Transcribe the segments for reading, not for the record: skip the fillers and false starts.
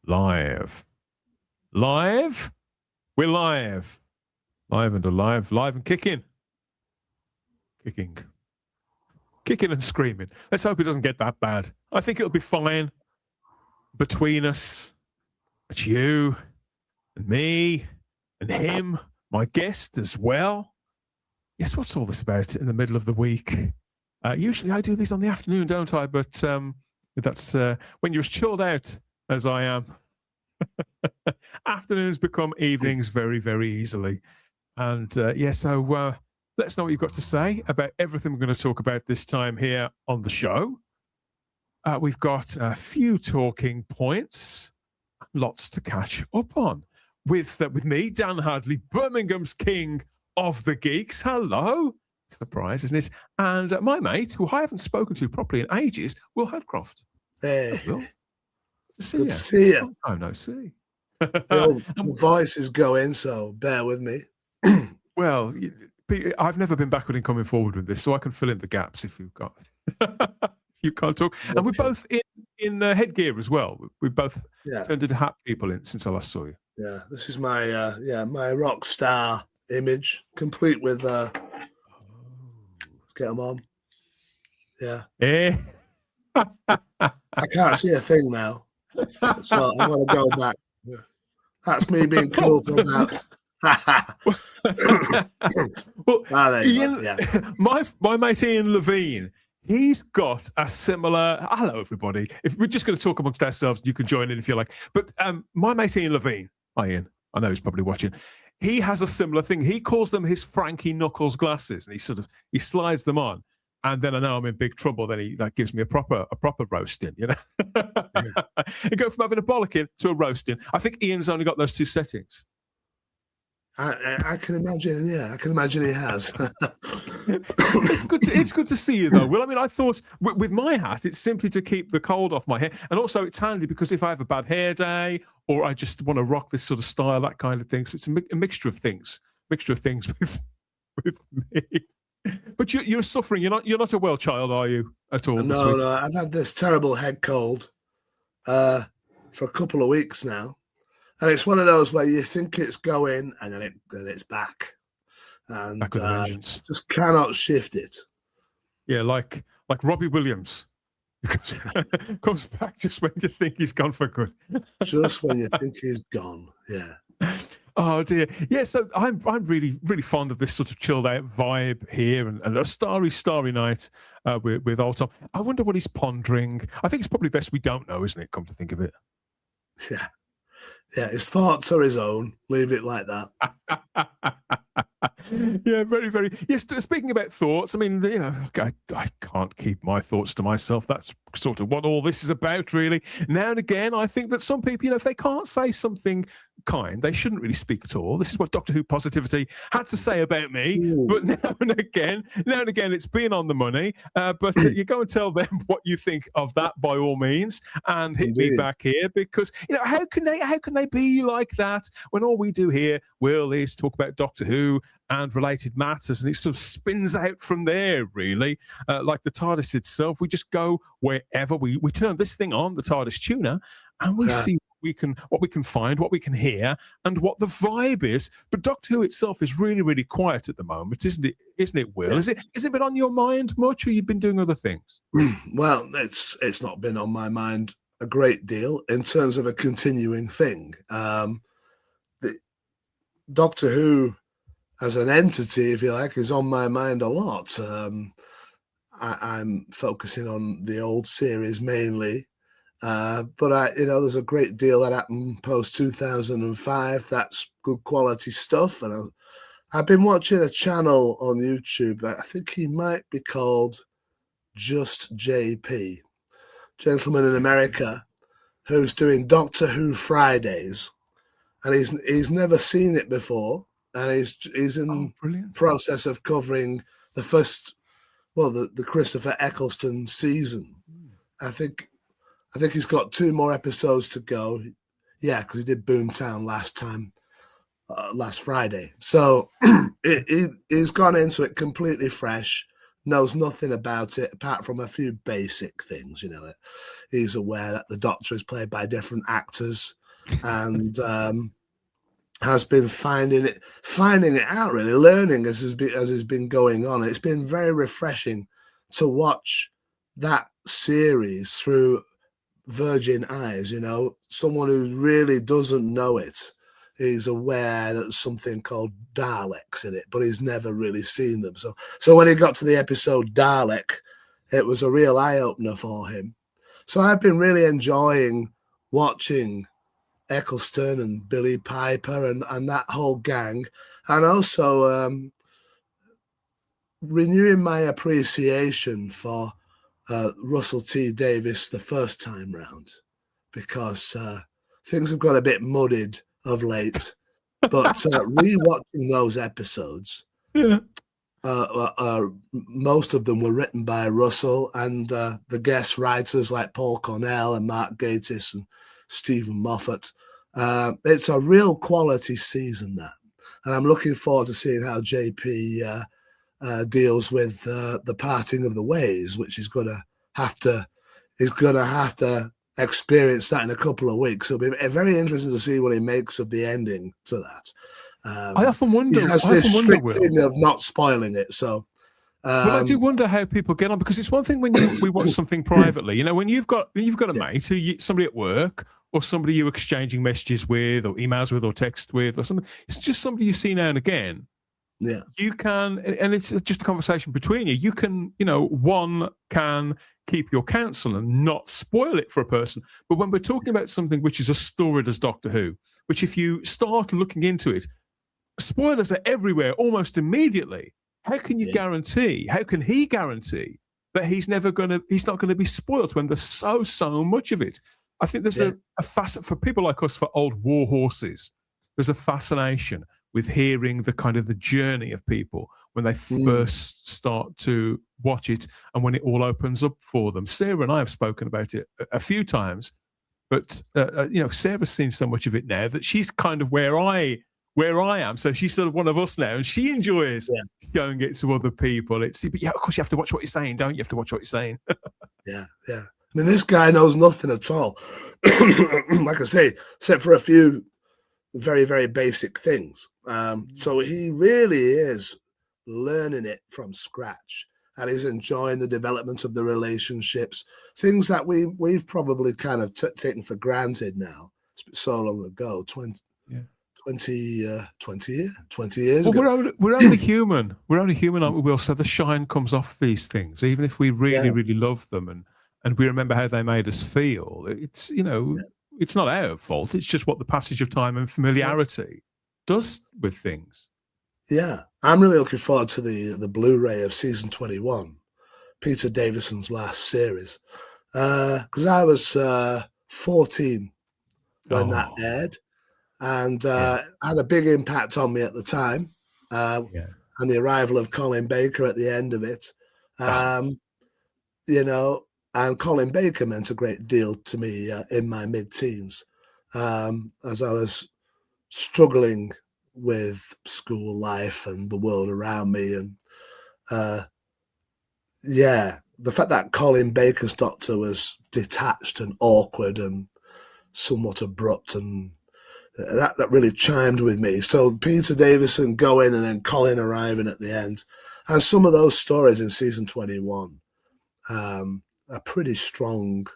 Live. Live? We're live. Live and alive. Live and kicking. Kicking. Kicking and screaming. Let's hope it doesn't get that bad. I think it'll be fine between us. It's you and me and him, my guest as well. Yes, what's all this about in the middle of the week? Usually I do these on the afternoon, don't I? But that's when you're as chilled out as I am. Afternoons become evenings very, very easily. And so let's know what you've got to say about everything we're going to talk about this time here on the show. We've got a few talking points, lots to catch up on. With me, Dan Hadley, Birmingham's king of the geeks. Hello. Surprise, isn't it? And my mate, who I haven't spoken to properly in ages, Will Hadcroft. Hey. Will. Good to see you. Long time no see. The voice is going, so bear with me. Well, I've never been backward in coming forward with this, so I can fill in the gaps if you've got. You can't talk. And we're both in headgear as well. We've both turned into hat people since I last saw you. Yeah, this is my my rock star image, complete with. Let's get them on. Yeah. I can't see a thing now, so I'm gonna go back. That's me being cool for about. Well, Ian, my mate Ian Levine, he's got a similar. Hello, everybody. If we're just going to talk amongst ourselves, you can join in if you like. But my mate Ian Levine, hi Ian, I know he's probably watching. He has a similar thing. He calls them his Frankie Knuckles glasses, and he slides them on. And then I know I'm in big trouble. Then he gives me a proper roasting, you know. You go from having a bollocking to a roasting. I think Ian's only got those two settings. I can imagine. Yeah, I can imagine he has. It's good to see you though. Well, I mean, I thought with my hat, it's simply to keep the cold off my hair, and also it's handy because if I have a bad hair day or I just want to rock this sort of style, that kind of thing. So it's a mixture of things with me. But you're suffering. You're not a well child, are you? At all? No. I've had this terrible head cold for a couple of weeks now, and it's one of those where you think it's going, and then it's back, and just cannot shift it. Yeah, like Robbie Williams, comes back just when you think he's gone for good. Just when you think he's gone. Yeah. Oh dear, yeah. So I'm really, really fond of this sort of chilled out vibe here, and a starry night with old Tom. I wonder what he's pondering. I think it's probably best we don't know, isn't it? Come to think of it. Yeah. His thoughts are his own. Leave it like that. Yeah, very, very. Yes. Speaking about thoughts, I mean, I can't keep my thoughts to myself. That's sort of what all this is about, really. Now and again, I think that some people, if they can't say something kind, they shouldn't really speak at all. This is what Doctor Who positivity had to say about me. Ooh. But now and again, it's been on the money. But you go and tell them what you think of that, by all means, and hit me back here, because how can they be like that when all we do here, Will, is talk about Doctor Who and related matters, and it sort of spins out from there, really. Like the TARDIS itself, we just go wherever we turn this thing on, the TARDIS tuner, and we see what we can find, what we can hear, and what the vibe is. But Doctor Who itself is really, really quiet at the moment, isn't it, Will? Yeah. Has it been on your mind much, or you've been doing other things? Well, it's not been on my mind a great deal in terms of a continuing thing. The Doctor Who as an entity, if you like, is on my mind a lot. I'm focusing on the old series mainly. But there's a great deal that happened post 2005. That's good quality stuff. And I've been watching a channel on YouTube. I think he might be called Just JP, gentleman in America, who's doing Doctor Who Fridays, and he's never seen it before, and he's in process of covering the first, the Christopher Eccleston season. I think he's got 2 more episodes to go. Yeah, because he did Boomtown last Friday. So he's gone into it completely fresh, knows nothing about it apart from a few basic things. You know, he's aware that the Doctor is played by different actors, and has been finding it out, really learning as has been going on. It's been very refreshing to watch that series through virgin eyes. You know, someone who really doesn't know it. He's aware that there's something called Daleks in it, but he's never really seen them. So when he got to the episode Dalek, it was a real eye-opener for him. So I've been really enjoying watching Eccleston and Billy Piper and that whole gang, and also renewing my appreciation for Russell T Davies the first time round, because things have got a bit muddied of late, but rewatching those episodes, most of them were written by Russell, and the guest writers like Paul Cornell and Mark Gatiss and Stephen Moffat. It's a real quality season, that, and I'm looking forward to seeing how JP deals with the parting of the ways, which is going to have to experience that in a couple of weeks. It'll be very interesting to see what he makes of the ending to that. I often wonder. He has this strict thing of not spoiling it. So, well, I do wonder how people get on, because it's one thing when we watch something privately. You know, when you've got a mate, somebody at work, or somebody you're exchanging messages with, or emails with, or text with, or something. It's just somebody you see now and again. Yeah, you can, and it's just a conversation between you. You can, one can keep your counsel and not spoil it for a person. But when we're talking about something which is as storied as Doctor Who, which if you start looking into it, spoilers are everywhere almost immediately. How can you guarantee? How can he guarantee that he's not going to be spoiled when there's so much of it? I think there's a facet for people like us, for old war horses. There's a fascination with hearing the kind of the journey of people when they first start to watch it, and when it all opens up for them. Sarah and I have spoken about it a few times, but Sarah's seen so much of it now that she's kind of where I am. So she's sort of one of us now, and she enjoys showing it to other people. But of course you have to watch what you're saying, don't you? You have to watch what you're saying. Yeah. I mean, this guy knows nothing at all. Like I say, except for a few very, very basic things. So he really is learning it from scratch, and he's enjoying the development of the relationships, things that we've probably kind of taken for granted now. It's been so long ago, 20 years ago. We're only human. We're only human, aren't we, Will? So the shine comes off these things, even if we really, really love them and we remember how they made us feel. It's, it's not our fault. It's just what the passage of time and familiarity does with things. Yeah, I'm really looking forward to the Blu-ray of season 21, Peter Davison's last series, because I was 14 when that aired, and had a big impact on me at the time, and the arrival of Colin Baker at the end of it, and Colin Baker meant a great deal to me in my mid-teens, as I was struggling with school life and the world around me. And the fact that Colin Baker's Doctor was detached and awkward and somewhat abrupt, and that really chimed with me. So Peter Davison going and then Colin arriving at the end, and some of those stories in season 21 are pretty strong,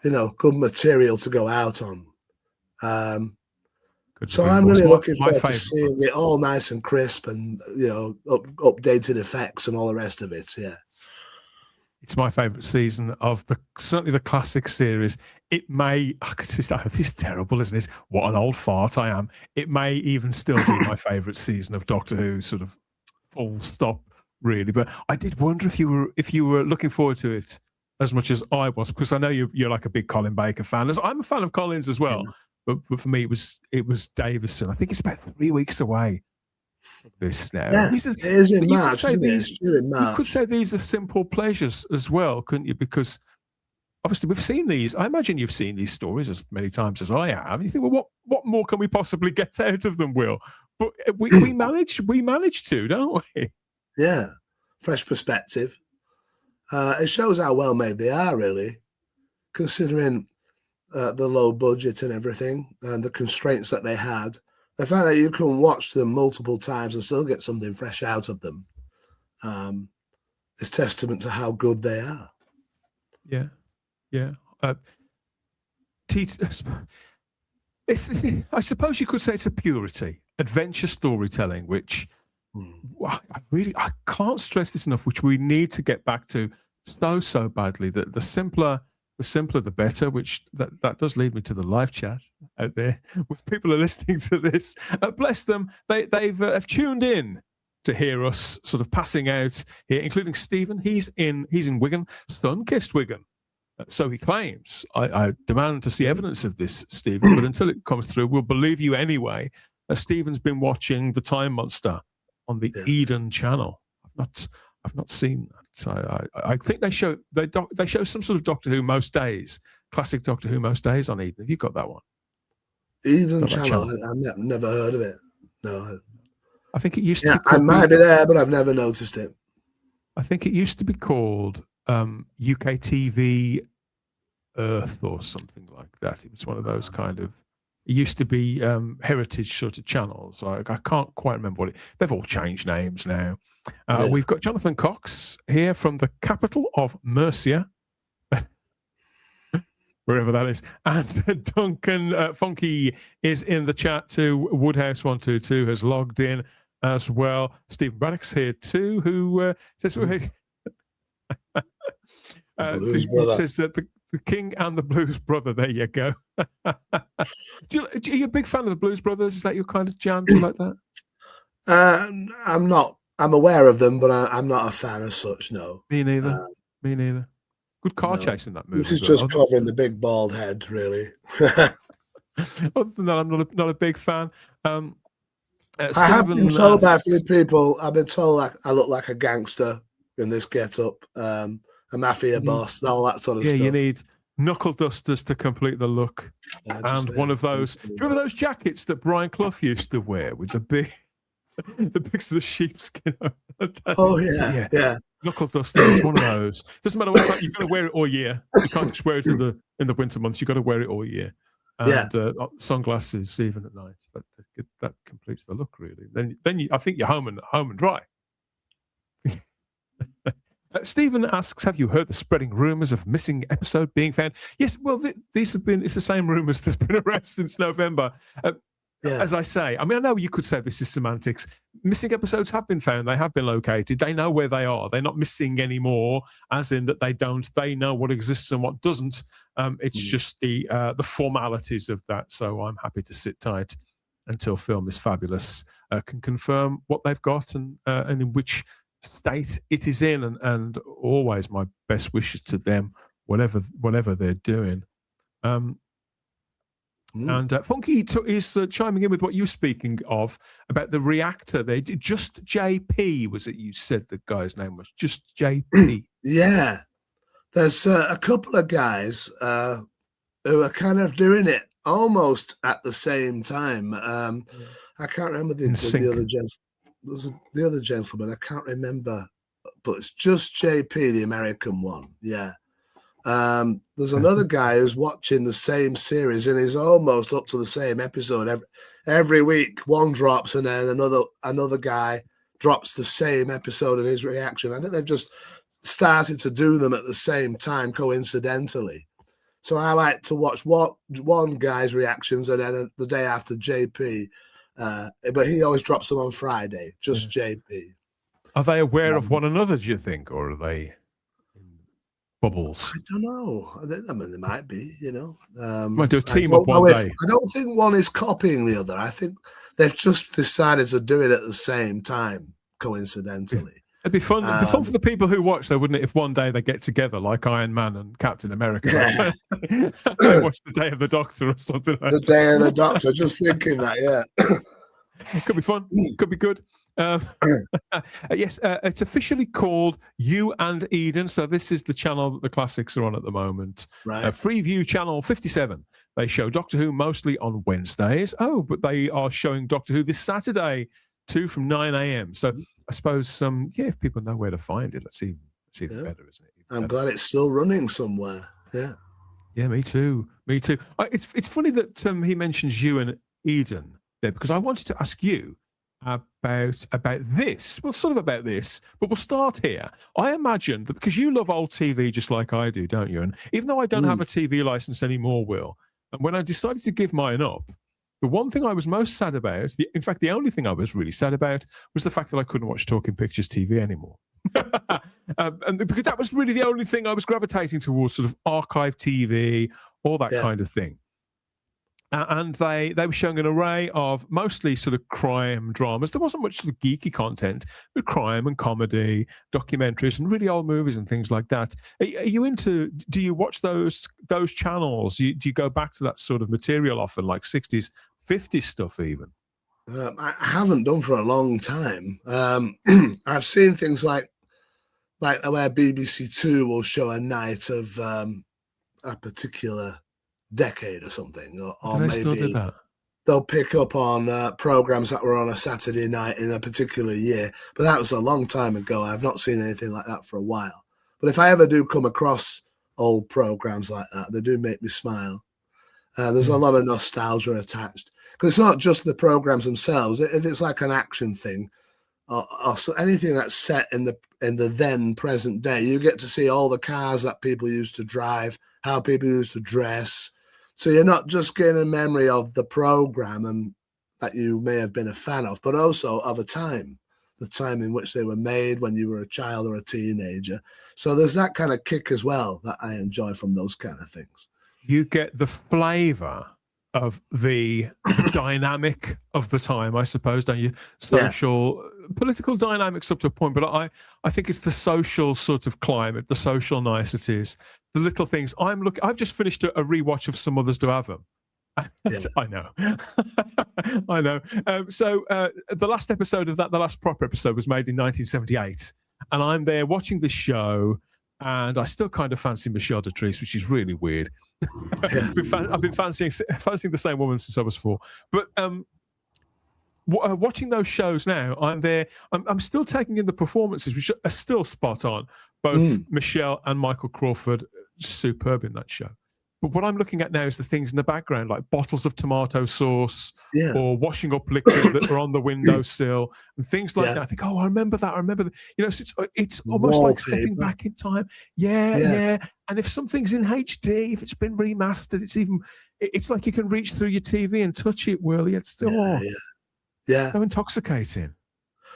good material to go out on. So I'm really looking forward to seeing it all nice and crisp, and updated effects and all the rest of it. Yeah, it's my favourite season of certainly the classic series. It may, this is terrible, isn't it? What an old fart I am. It may even still be my favourite season of Doctor Who, sort of full stop, really. But I did wonder if you were looking forward to it as much as I was, because I know you're like a big Colin Baker fan. I'm a fan of Colin's as well. Yeah. But for me, it was Davison. I think it's about 3 weeks away. This now. Yeah, it is in March. You could say these are simple pleasures as well, couldn't you? Because obviously we've seen these. I imagine you've seen these stories as many times as I have. And you think, well, what more can we possibly get out of them, Will? But we managed to, don't we? Yeah. fresh perspective. It shows how well made they are, really, considering the low budget and everything and the constraints that they had. The fact that you can watch them multiple times and still get something fresh out of them is testament to how good they are. Yeah, yeah. I suppose you could say it's a purity, adventure storytelling, which I can't stress this enough, which we need to get back to so badly. That the simpler the better, which that does lead me to the live chat out there with people are listening to this. Bless them. They've have tuned in to hear us sort of passing out here, including Stephen. He's in Wigan, sun-kissed Wigan. So he claims. I demand to see evidence of this, Stephen, but until it comes through, we'll believe you anyway. Stephen's been watching The Time Monster on the Eden channel. I've not seen that. So I think they show some sort of Doctor Who most days, classic Doctor Who most days on Eden. Have you got that one? Eden channel? I've never heard of it. No. I think it used to be called... I might be there, but I've never noticed it. I think it used to be called UK TV Earth or something like that. It was one of those kind of... It used to be heritage sort of channels. I can't quite remember what it... They've all changed names now. We've got Jonathan Cox here from the capital of Mercia, wherever that is. And Duncan Funky is in the chat too. Woodhouse122 has logged in as well. Stephen Braddock's here too, who says... says that the King and the Blues Brother. There you go. Are you a big fan of the Blues Brothers? Is that your kind of jam? Do you like that? I'm not. I'm aware of them, but I'm not a fan as such. No. Me neither. Me neither. Good car chase in that movie. This is just covering the big bald head, really. Other than that, I'm not a big fan. I have been told by a few people. I've been told I look like a gangster in this get-up. A mafia boss, all that sort of stuff. Yeah, you need knuckle dusters to complete the look. And one of those... Do you remember those jackets that Brian Clough used to wear with the big sort of sheepskin? Oh, yeah. Knuckle dusters, one of those. Doesn't matter what time, you've got to wear it all year. You can't just wear it in the winter months. You've got to wear it all year. And sunglasses even at night. That completes the look, really. Then I think you're home and dry. Stephen asks, have you heard the spreading rumours of missing episode being found? Yes, well, it's the same rumours that's been around since November. As I say, I mean, I know you could say this is semantics. Missing episodes have been found. They have been located. They know where they are. They're not missing anymore, as in that they know what exists and what doesn't. It's just the formalities of that. So I'm happy to sit tight until Film is Fabulous can confirm what they've got and in which state it is in, and always my best wishes to them, whatever they're doing. And Funky is chiming in with what you were speaking of about the reactor. They just JP, was it? You said the guy's name was just JP. Yeah, there's a couple of guys who are kind of doing it almost at the same time. I can't remember the other gentleman. There's the other gentleman, I can't remember, but it's just JP, the American one. Yeah. There's another guy who's watching the same series and is almost up to the same episode. Every week, one drops and then another guy drops the same episode and his reaction. I think they've just started to do them at the same time, coincidentally. So I like to watch one guy's reactions and then the day after JP. But he always drops them on Friday, just JP. Are they aware of one another, do you think, or are they in bubbles? I don't know. I mean, they might be, Might do a team up one day. I don't think one is copying the other. I think they've just decided to do it at the same time, coincidentally. It'd be fun. It'd be fun for the people who watch, though, wouldn't it? If one day they get together, like Iron Man and Captain America, they watch the Day of the Doctor or something. The Day of the Doctor. Just thinking that, yeah. Could be fun. Could be good. Yes, it's officially called You and Eden. So this is the channel that the classics are on at the moment. Right. Freeview channel 57. They show Doctor Who mostly on Wednesdays. Oh, but they are showing Doctor Who this Saturday 2 from 9 a.m. So I suppose, if people know where to find it, it's even better, isn't it? I'm glad it's still running somewhere. Yeah. Yeah, me too. Me too. It's funny that he mentions you and Eden there, because I wanted to ask you about this. Well, sort of about this, but we'll start here. I imagine that because you love old TV just like I do, don't you? And even though I don't have a TV license anymore, Will, and when I decided to give mine up, the one thing I was most sad about, in fact, the only thing I was really sad about, was the fact that I couldn't watch Talking Pictures TV anymore. And because that was really the only thing I was gravitating towards, sort of archive TV, all that kind of thing. And they were showing an array of mostly sort of crime dramas. There wasn't much sort of geeky content, but crime and comedy, documentaries, and really old movies and things like that. Are you into? Do you watch those channels? Do you go back to that sort of material often, like 60s, 50s stuff even? I haven't done for a long time. I've seen things like where BBC Two will show a night of a particular decade or something, or maybe still do that? They'll pick up on programs that were on a Saturday night in a particular year. But that was a long time ago. I've not seen anything like that for a while. But if I ever do come across old programs like that, they do make me smile. There's a lot of nostalgia attached, because it's not just the programs themselves. If it's like an action thing, or anything that's set in the then present day, you get to see all the cars that people used to drive, how people used to dress. So you're not just getting a memory of the program and that you may have been a fan of, but also of the time in which they were made, when you were a child or a teenager. So there's that kind of kick as well that I enjoy from those kind of things. You get the flavour of the dynamic of the time, I suppose, don't you? Political dynamics up to a point, but I think it's the social sort of climate, the social niceties, the little things. I've just finished a rewatch of Some Others Do Have Them. I know. I know. So the last episode of that, the last proper episode, was made in 1978, and I'm there watching the show, and I still kind of fancy Michelle Doctrice, which is really weird. I've been fancying the same woman since I was 4. But watching those shows now, I'm there. I'm still taking in the performances, which are still spot on. Both Michelle and Michael Crawford, superb in that show. But what I'm looking at now is the things in the background, like bottles of tomato sauce or washing up liquid that are on the windowsill and things like that. I think, I remember that. I remember that. You know, so it's almost like stepping back in time. Yeah. And if something's in HD, if it's been remastered, it's like you can reach through your TV and touch it, Will. It's still so intoxicating.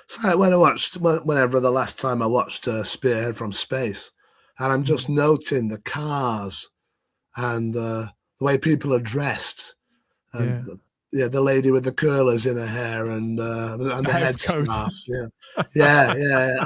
So whenever the last time I watched Spearhead from Space, and I'm just noting the cars and the way people are dressed, and the lady with the curlers in her hair and the headscarf,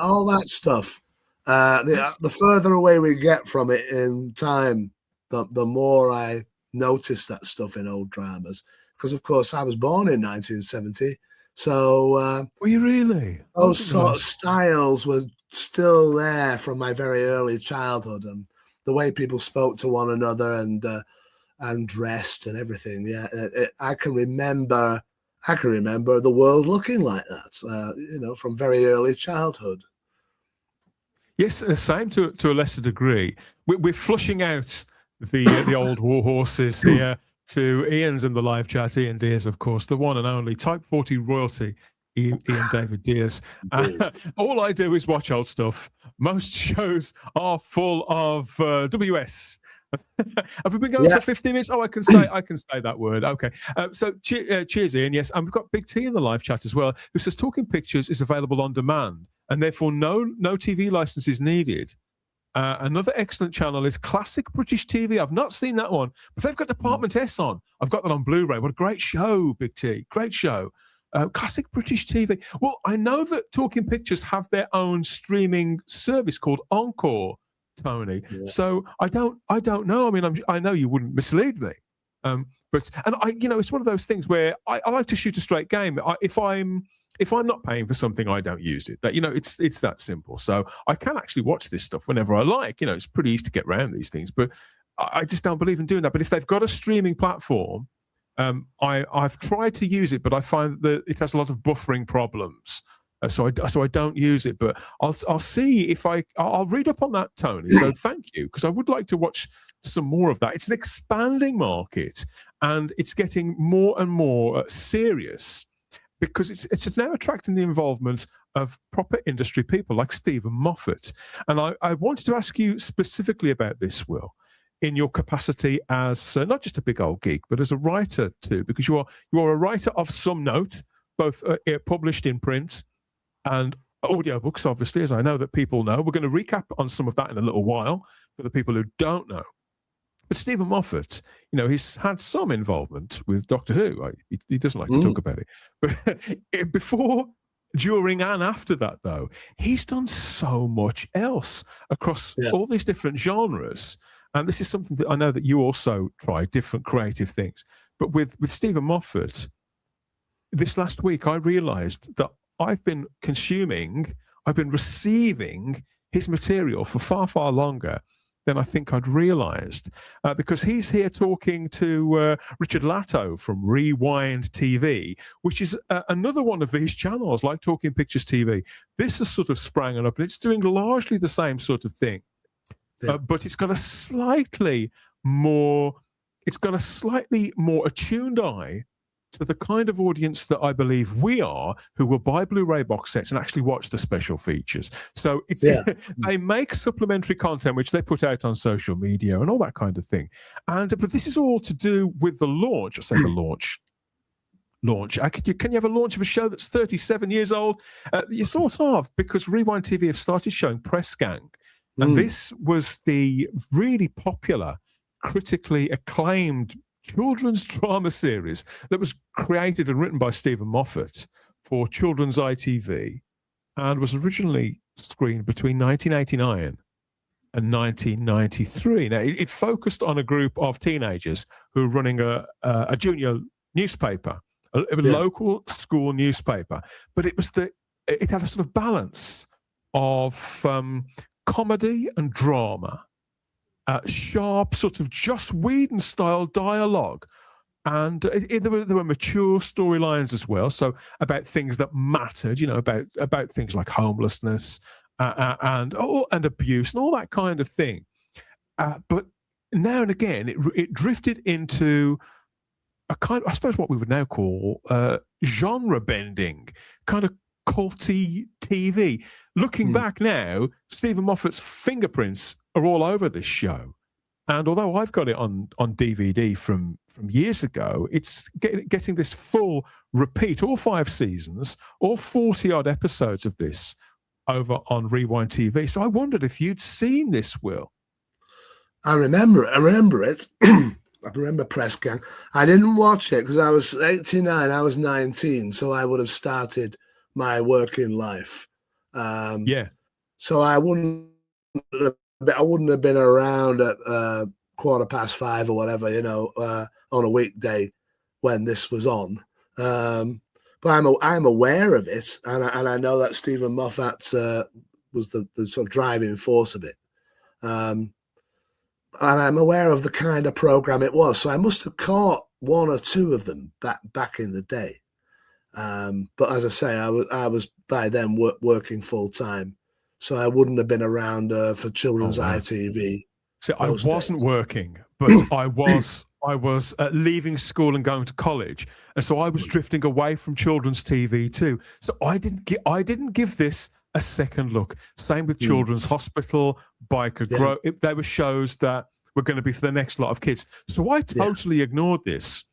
all that stuff. The further away we get from it in time, the more I notice that stuff in old dramas. Because of course I was born in 1970, so were you really? Those sort of styles were still there from my very early childhood, and the way people spoke to one another and dressed and everything. I can remember the world looking like that, from very early childhood. Yes, same to a lesser degree. We're flushing out the old war horses here to Ian's in the live chat. Ian Dears, of course, the one and only Type 40 royalty, Ian David Dears. All I do is watch old stuff. Most shows are full of WS. Have we been going for 15 minutes? Oh, I can say that word. Okay. So cheers, Ian. Yes, and we've got Big T in the live chat as well, who says Talking Pictures is available on demand, and therefore no TV license is needed. Another excellent channel is Classic British TV. I've not seen that one, but they've got Department S on. I've got that on Blu-ray. What a great show, Big T. Great show. Classic British TV. Well, I know that Talking Pictures have their own streaming service called Encore, Tony. Yeah. So I don't know. I mean, I know you wouldn't mislead me, but it's one of those things where I like to shoot a straight game. If I'm not paying for something, I don't use it. That it's that simple. So I can actually watch this stuff whenever I like. It's pretty easy to get around these things, but I just don't believe in doing that. But if they've got a streaming platform, I've tried to use it, but I find that it has a lot of buffering problems. So I don't use it, but I'll see if I'll read up on that, Tony. So thank you, because I would like to watch some more of that. It's an expanding market, and it's getting more and more serious, because it's now attracting the involvement of proper industry people like Stephen Moffat. And I wanted to ask you specifically about this, Will, in your capacity as not just a big old geek, but as a writer too, because you are a writer of some note, both published in print and audiobooks, obviously, as I know that people know. We're going to recap on some of that in a little while for the people who don't know. But Stephen Moffat, he's had some involvement with Doctor Who. He doesn't like to talk about it. But before, during, and after that, though, he's done so much else across all these different genres. And this is something that I know that you also try, different creative things. But with Stephen Moffat, this last week, I realized that I've been receiving his material for far, far longer than I think I'd realized, because he's here talking to Richard Latto from Rewind TV, which is another one of these channels, like Talking Pictures TV. This has sort of sprang up, and it's doing largely the same sort of thing, but it's got a slightly more attuned eye to the kind of audience that I believe we are, who will buy Blu-ray box sets and actually watch the special features. So they make supplementary content, which they put out on social media and all that kind of thing. But this is all to do with the launch. I say the launch. Can you have a launch of a show that's 37 years old? You sort of, because Rewind TV have started showing Press Gang. And this was the really popular, critically acclaimed children's drama series that was created and written by Stephen Moffat for children's ITV, and was originally screened between 1989 and 1993. Now, it focused on a group of teenagers who were running a junior newspaper, a local school newspaper, but it had a sort of balance of comedy and drama. Sharp, sort of Joss Whedon-style dialogue, and there were mature storylines as well. So about things that mattered, about things like homelessness and abuse and all that kind of thing. But now and again, it drifted into a kind of, I suppose, what we would now call genre bending, kind of culty TV. Looking back now, Stephen Moffat's fingerprints are all over this show, and although I've got it on DVD from years ago, it's getting this full repeat, all 5 seasons, all 40 odd episodes of this over on Rewind TV. So I wondered if you'd seen this, Will. I remember it. I remember Press Gang. I didn't watch it because I was 89, I was 19, so I would have started my working life. So I wouldn't have been around at 5:15 or whatever, on a weekday when this was on. But I'm aware of it, and I know that Stephen Moffat was the sort of driving force of it. And I'm aware of the kind of program it was. So I must have caught 1 or 2 of them back in the day. But as I say, I was by then working full time. So I wouldn't have been around for children's ITV. So I wasn't working, but I was leaving school and going to college, and so I was drifting away from children's TV too. So I didn't give this a second look. Same with Children's Hospital, Biker Grow. They were shows that were going to be for the next lot of kids. So I totally ignored this.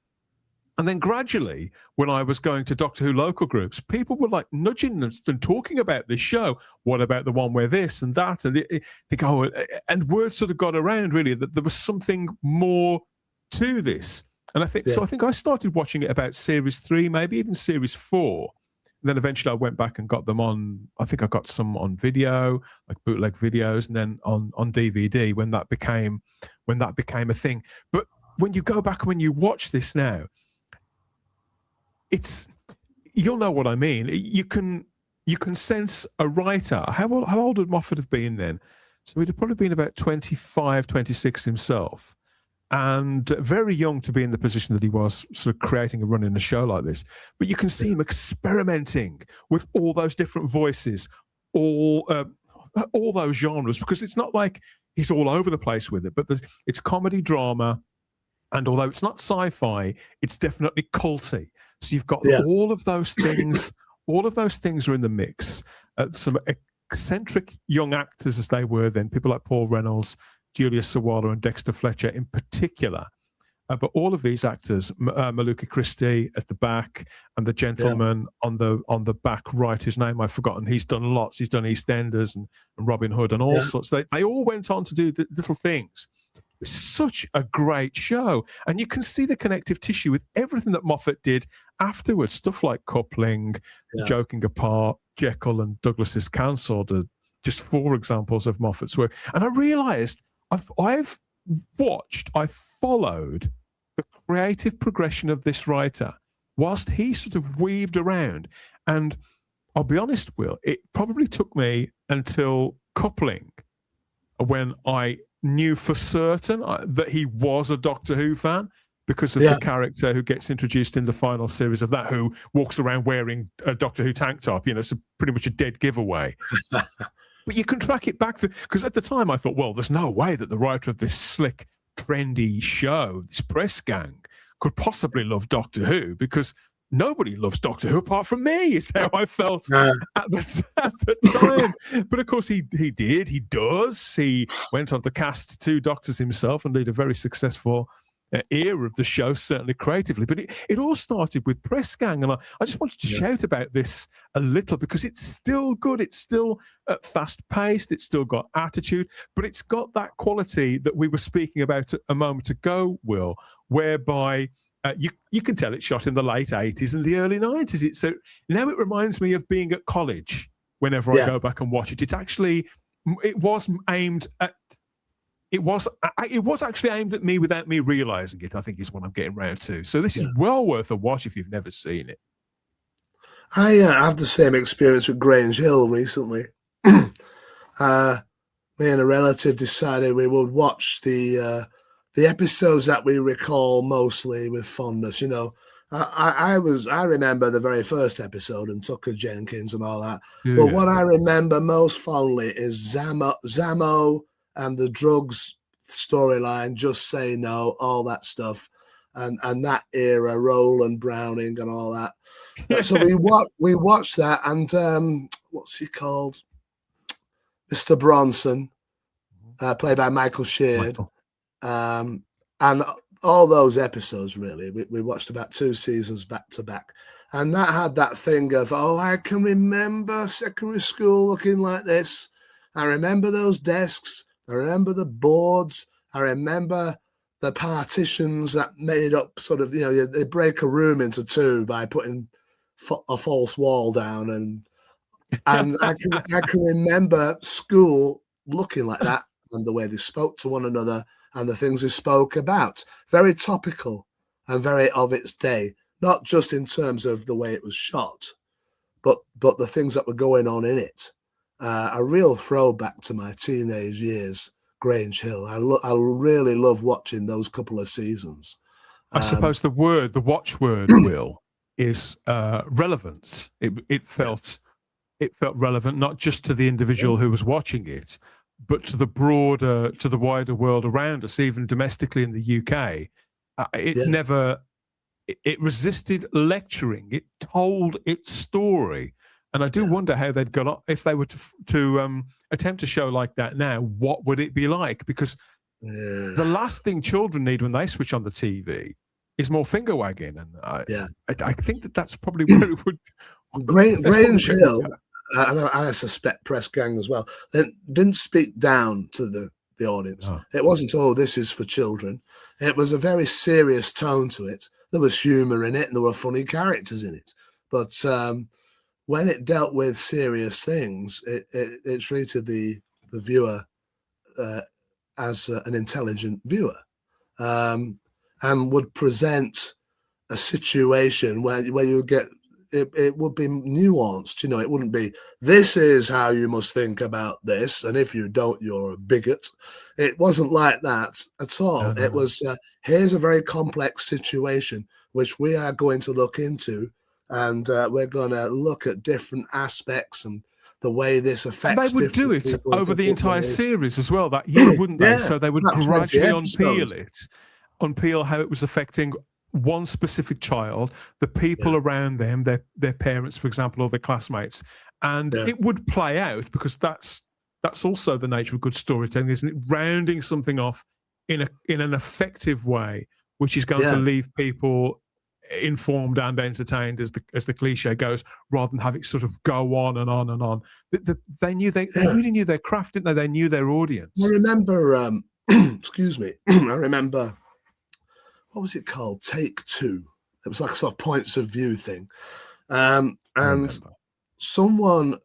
And then gradually, when I was going to Doctor Who local groups, people were like nudging us and talking about this show. What about the one where this and that? And they think, and word sort of got around really that there was something more to this. And I think so. I think I started watching it about series 3, maybe even series 4. And then eventually I went back and got them on. I think I got some on video, like bootleg videos, and then on DVD when that became a thing. But when you go back, when you watch this now, you'll know what I mean. You can sense a writer. How old would Moffat have been then? So he'd have probably been about 25, 26 himself. and very young to be in the position that he was, sort of creating and running a show like this. But you can see him experimenting with all those different voices, all those genres, because it's not like he's all over the place with it, but it's comedy, drama, and although it's not sci-fi, it's definitely culty. So you've got all of those things. All of those things are in the mix. Some eccentric young actors, as they were then, people like Paul Reynolds, Julia Sawalha, and Dexter Fletcher in particular. But all of these actors, Maluka Christie at the back, and the gentleman on the back right, whose name I've forgotten. He's done lots. He's done EastEnders and Robin Hood and all sorts. They all went on to do the little things. It's such a great show, and you can see the connective tissue with everything that Moffat did afterwards. Stuff like Coupling, Joking Apart, Jekyll and Douglas's Cancelled are just 4 examples of Moffat's work. And I realised I followed the creative progression of this writer whilst he sort of weaved around. And I'll be honest, Will, it probably took me until Coupling when I knew for certain that he was a Doctor Who fan, because of the character who gets introduced in the final series of that, who walks around wearing a Doctor Who tank top. It's pretty much a dead giveaway. But you can track it back, because at the time I thought, well, there's no way that the writer of this slick, trendy show, this press gang, could possibly love Doctor Who, because nobody loves Doctor Who apart from me, is how I felt at the time. But of course he did, he does. He went on to cast 2 Doctors himself and lead a very successful era of the show, certainly creatively. But it all started with Press Gang, and I just wanted to shout about this a little, because it's still good. It's still fast-paced. It's still got attitude, but it's got that quality that we were speaking about a moment ago, Will, whereby you can tell it's shot in the late 80s and the early 90s. So now it reminds me of being at college whenever I go back and watch it. It was actually aimed at me without me realising it, I think, is what I'm getting round to. So this is well worth a watch if you've never seen it. I have the same experience with Grange Hill recently. Me and a relative decided we would watch the episodes that we recall mostly with fondness. I remember the very first episode and Tucker Jenkins and all that. But what I remember most fondly is Zamo and the drugs storyline, Just Say No, all that stuff, and that era, Roland Browning and all that. So we watched that, and what's he called? Mr. Bronson, played by Michael Sheard, and all those episodes, really. We watched about 2 seasons back to back. And that had that thing of, I can remember secondary school looking like this. I remember those desks. I remember the boards. I remember the partitions that made up sort of, they break a room into 2 by putting a false wall down. And I can remember school looking like that, and the way they spoke to one another and the things they spoke about. Very topical and very of its day, not just in terms of the way it was shot, but the things that were going on in it. A real throwback to my teenage years, Grange Hill. I really love watching those couple of seasons. I suppose the watchword, Will, is relevance. It felt relevant, not just to the individual who was watching it, but to the wider world around us, even domestically in the UK. It resisted lecturing. It told its story. And I do wonder how they'd got on if they were to attempt a show like that now. What would it be like? Because the last thing children need when they switch on the TV is more finger wagging. And I think that's probably where it would. Grange Hill, and I suspect Press Gang as well, they didn't speak down to the audience. Oh. It wasn't, this is for children. It was a very serious tone to it. There was humour in it, and there were funny characters in it. But when it dealt with serious things, it treated the viewer as an intelligent viewer, and would present a situation where you get it would be nuanced. You know, it wouldn't be, this is how you must think about this, and if you don't, you're a bigot. It wasn't like that at all. No. It was, here's a very complex situation which we are going to look into, and we're going to look at different aspects and the way this affects. And they would do it people over the entire series as well that year, wouldn't they? Yeah, So they would about 20 gradually episodes. unpeel how it was affecting one specific child, the people around them, their parents, for example, or their classmates. And it would play out, because that's also the nature of good storytelling, isn't it? Rounding something off in an effective way, which is going to leave people informed and entertained, as the cliche goes, rather than have it sort of go on and on and on. They really knew their craft, didn't they? They knew their audience. I remember, excuse me, I remember, what was it called? Take Two. It was like a sort of points of view thing. And someone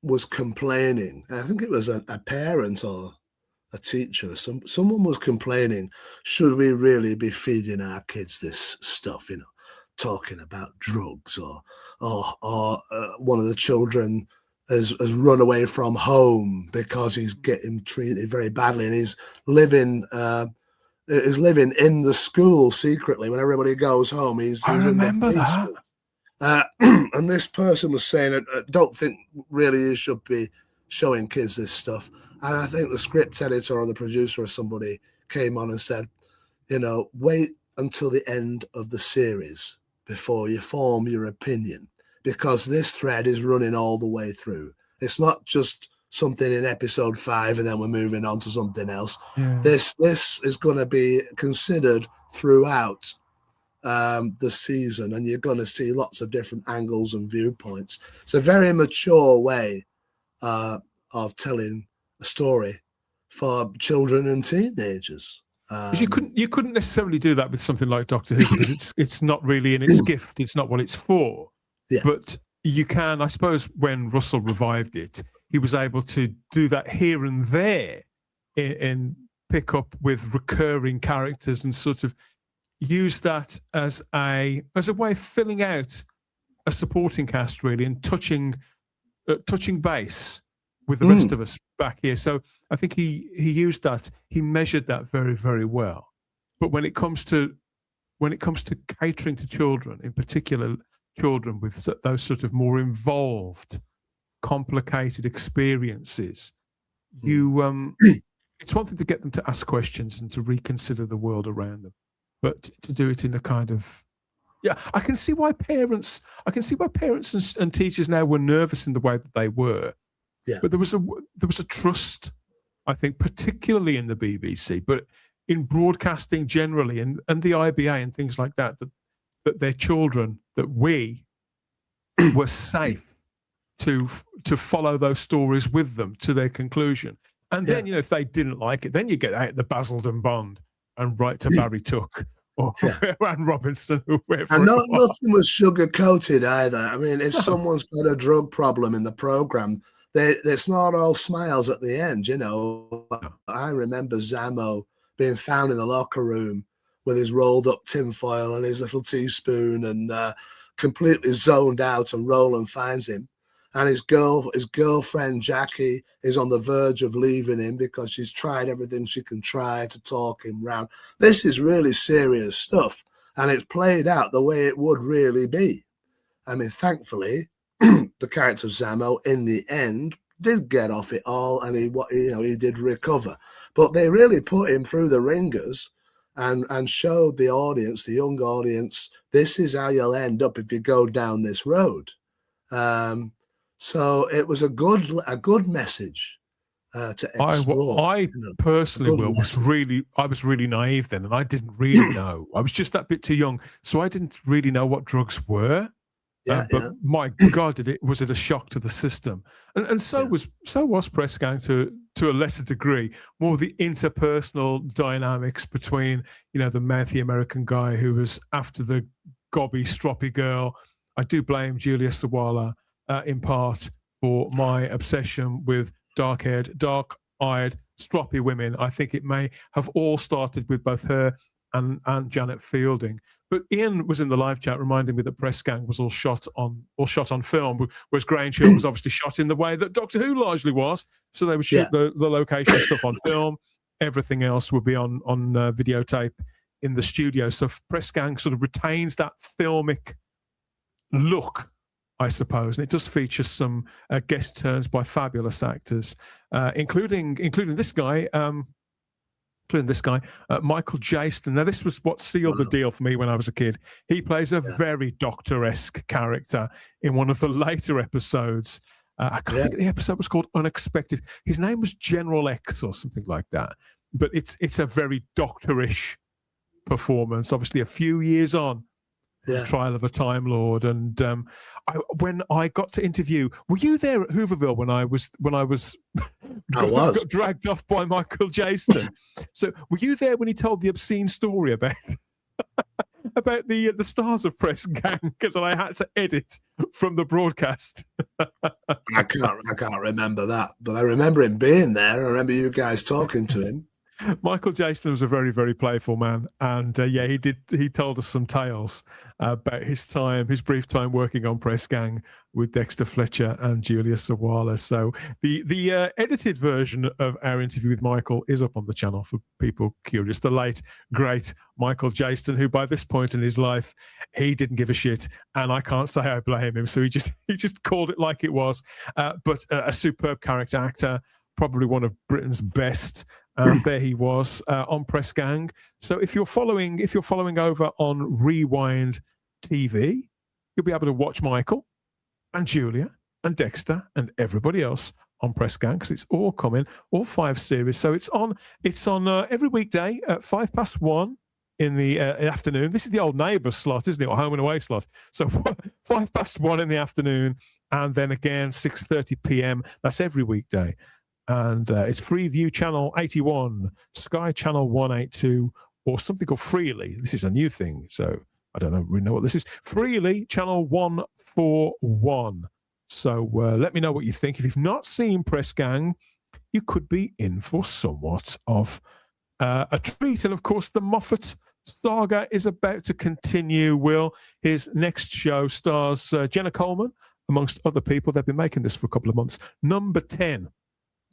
was complaining. I think it was a parent or a teacher. Someone was complaining, should we really be feeding our kids this stuff, you know, talking about drugs, or one of the children has run away from home because he's getting treated very badly, and he's living in the school secretly. When everybody goes home, he's in the basement. And this person was saying, I don't think really you should be showing kids this stuff. And I think the script editor or the producer or somebody came on and said, you know, wait until the end of the series before you form your opinion, because this thread is running all the way through. It's not just something in episode 5 and then we're moving on to something else. This is going to be considered throughout the season, and you're going to see lots of different angles and viewpoints. It's a very mature way of telling a story for children and teenagers. Because you couldn't necessarily do that with something like Doctor Who, because it's not really in its gift. It's not what it's for. Yeah. But you can, I suppose, when Russell revived it, he was able to do that here and there, and pick up with recurring characters and sort of use that as a way of filling out a supporting cast, really, and touching base with the rest of us back here. So I think he used that, he measured that very, very well. But when it comes to catering to children, in particular children with those sort of more involved, complicated experiences, it's one thing to get them to ask questions and to reconsider the world around them, but to do it in a kind of, I can see why parents and teachers now were nervous in the way that they were. Yeah. But there was a trust, I think, particularly in the BBC, but in broadcasting generally, and the IBA and things like that their children, that we were safe to follow those stories with them to their conclusion. And then, if they didn't like it, then you get out the Basildon Bond and write to Barry Tuck or Anne Robinson, whoever. And nothing was sugar-coated either. I mean, if someone's got a drug problem in the program, it's not all smiles at the end, you know. I remember Zamo being found in the locker room with his rolled up tinfoil and his little teaspoon, and completely zoned out, and Roland finds him. And his girlfriend, Jackie, is on the verge of leaving him because she's tried everything she can try to talk him round. This is really serious stuff, and it's played out the way it would really be. I mean, thankfully, the character of Zamo, in the end, did get off it all, and he did recover. But they really put him through the ringers and showed the audience, the young audience, this is how you'll end up if you go down this road. So it was a good message to explore. I personally was really naive then, and I didn't really know. I was just that bit too young, so I didn't really know what drugs were. But my God, was it a shock to the system? And so was press gang to a lesser degree. More the interpersonal dynamics between, the mouthy American guy who was after the gobby, stroppy girl. I do blame Julia Sawala in part for my obsession with dark-haired, dark-eyed, stroppy women. I think it may have all started with both her and Janet Fielding. But Ian was in the live chat reminding me that Press Gang was all shot on film, whereas Grange Hill was obviously shot in the way that Doctor Who largely was. So they would shoot the location stuff on film. Everything else would be on videotape in the studio. So Press Gang sort of retains that filmic look, I suppose, and it does feature some guest turns by fabulous actors, including this guy. Michael Jaston. Now, this was what sealed the deal for me when I was a kid. He plays a very Doctor-esque character in one of the later episodes. I can't think the episode was called Unexpected. His name was General X or something like that. But it's a very Doctor-ish performance, obviously a few years on the Trial of a Time Lord. And when I got to interview, were you there at Hooverville when I was got dragged off by Michael Jaston? So were you there when he told the obscene story about about the stars of Press Gang that I had to edit from the broadcast? I can't remember that, but I remember him being there. I remember you guys talking to him. Michael Jaston was a very, very playful man, and he told us some tales about his brief time working on Press Gang with Dexter Fletcher and Julia Sawala. So the edited version of our interview with Michael is up on the channel for people curious. The late great Michael Jaston, who by this point in his life he didn't give a shit, and I can't say I blame him. So he just called it like it was. But a superb character actor, probably one of Britain's best. There he was on Press Gang. So if you're following over on Rewind TV, you'll be able to watch Michael and Julia and Dexter and everybody else on Press Gang, because it's all coming, all 5 series. So it's on every weekday at 1:05 in the afternoon. This is the old Neighbours slot, isn't it, or Home and Away slot? So 1:05 in the afternoon, and then again 6:30 p.m. That's every weekday. And it's Freeview Channel 81, Sky Channel 182, or something called Freely. This is a new thing, so I don't really know what this is. Freely Channel 141. So let me know what you think. If you've not seen Press Gang, you could be in for somewhat of a treat. And of course, the Moffat saga is about to continue. Will, his next show stars Jenna Coleman, amongst other people. They've been making this for a couple of months. Number 10.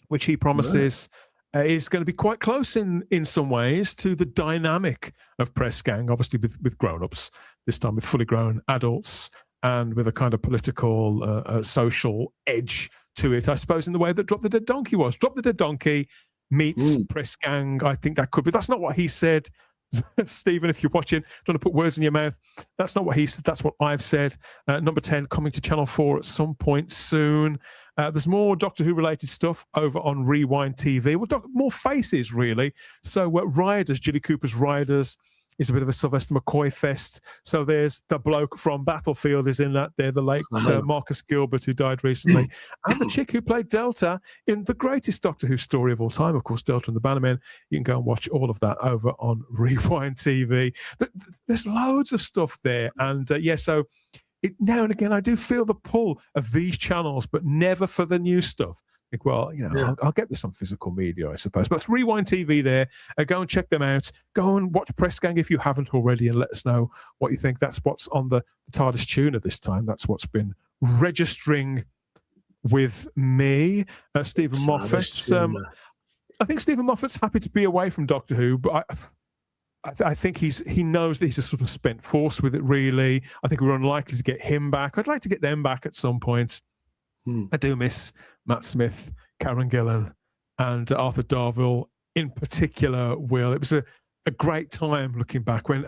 Which he promises is going to be quite close in some ways to the dynamic of Press Gang, obviously with grown-ups, this time with fully grown adults, and with a kind of political, social edge to it, I suppose, in the way that Drop the Dead Donkey was. Drop the Dead Donkey meets Press Gang. I think that could be. That's not what he said. Stephen, if you're watching, don't want to put words in your mouth. That's not what he said. That's what I've said. Number 10 coming to Channel 4 at some point soon. There's more Doctor Who related stuff over on Rewind TV. Well, more faces, really. So Riders, Jilly Cooper's Riders is a bit of a Sylvester McCoy fest. So there's the bloke from Battlefield is in that. They're the late Marcus Gilbert, who died recently. And the chick who played Delta in the greatest Doctor Who story of all time, of course, Delta and the Bannermen. You can go and watch all of that over on Rewind TV. There's loads of stuff there. And so now and again, I do feel the pull of these channels, but never for the new stuff. Like, well, I'll get this on physical media, I suppose. But it's Rewind TV there. Go and check them out. Go and watch Press Gang if you haven't already, and let us know what you think. That's what's on the TARDIS tuner this time. That's what's been registering with me, Stephen Moffat. I think Stephen Moffat's happy to be away from Doctor Who, but I think he knows that he's a sort of spent force with it, really. I think we're unlikely to get him back. I'd like to get them back at some point. I do miss Matt Smith, Karen Gillan, and Arthur Darvill in particular, Will. It was a great time looking back when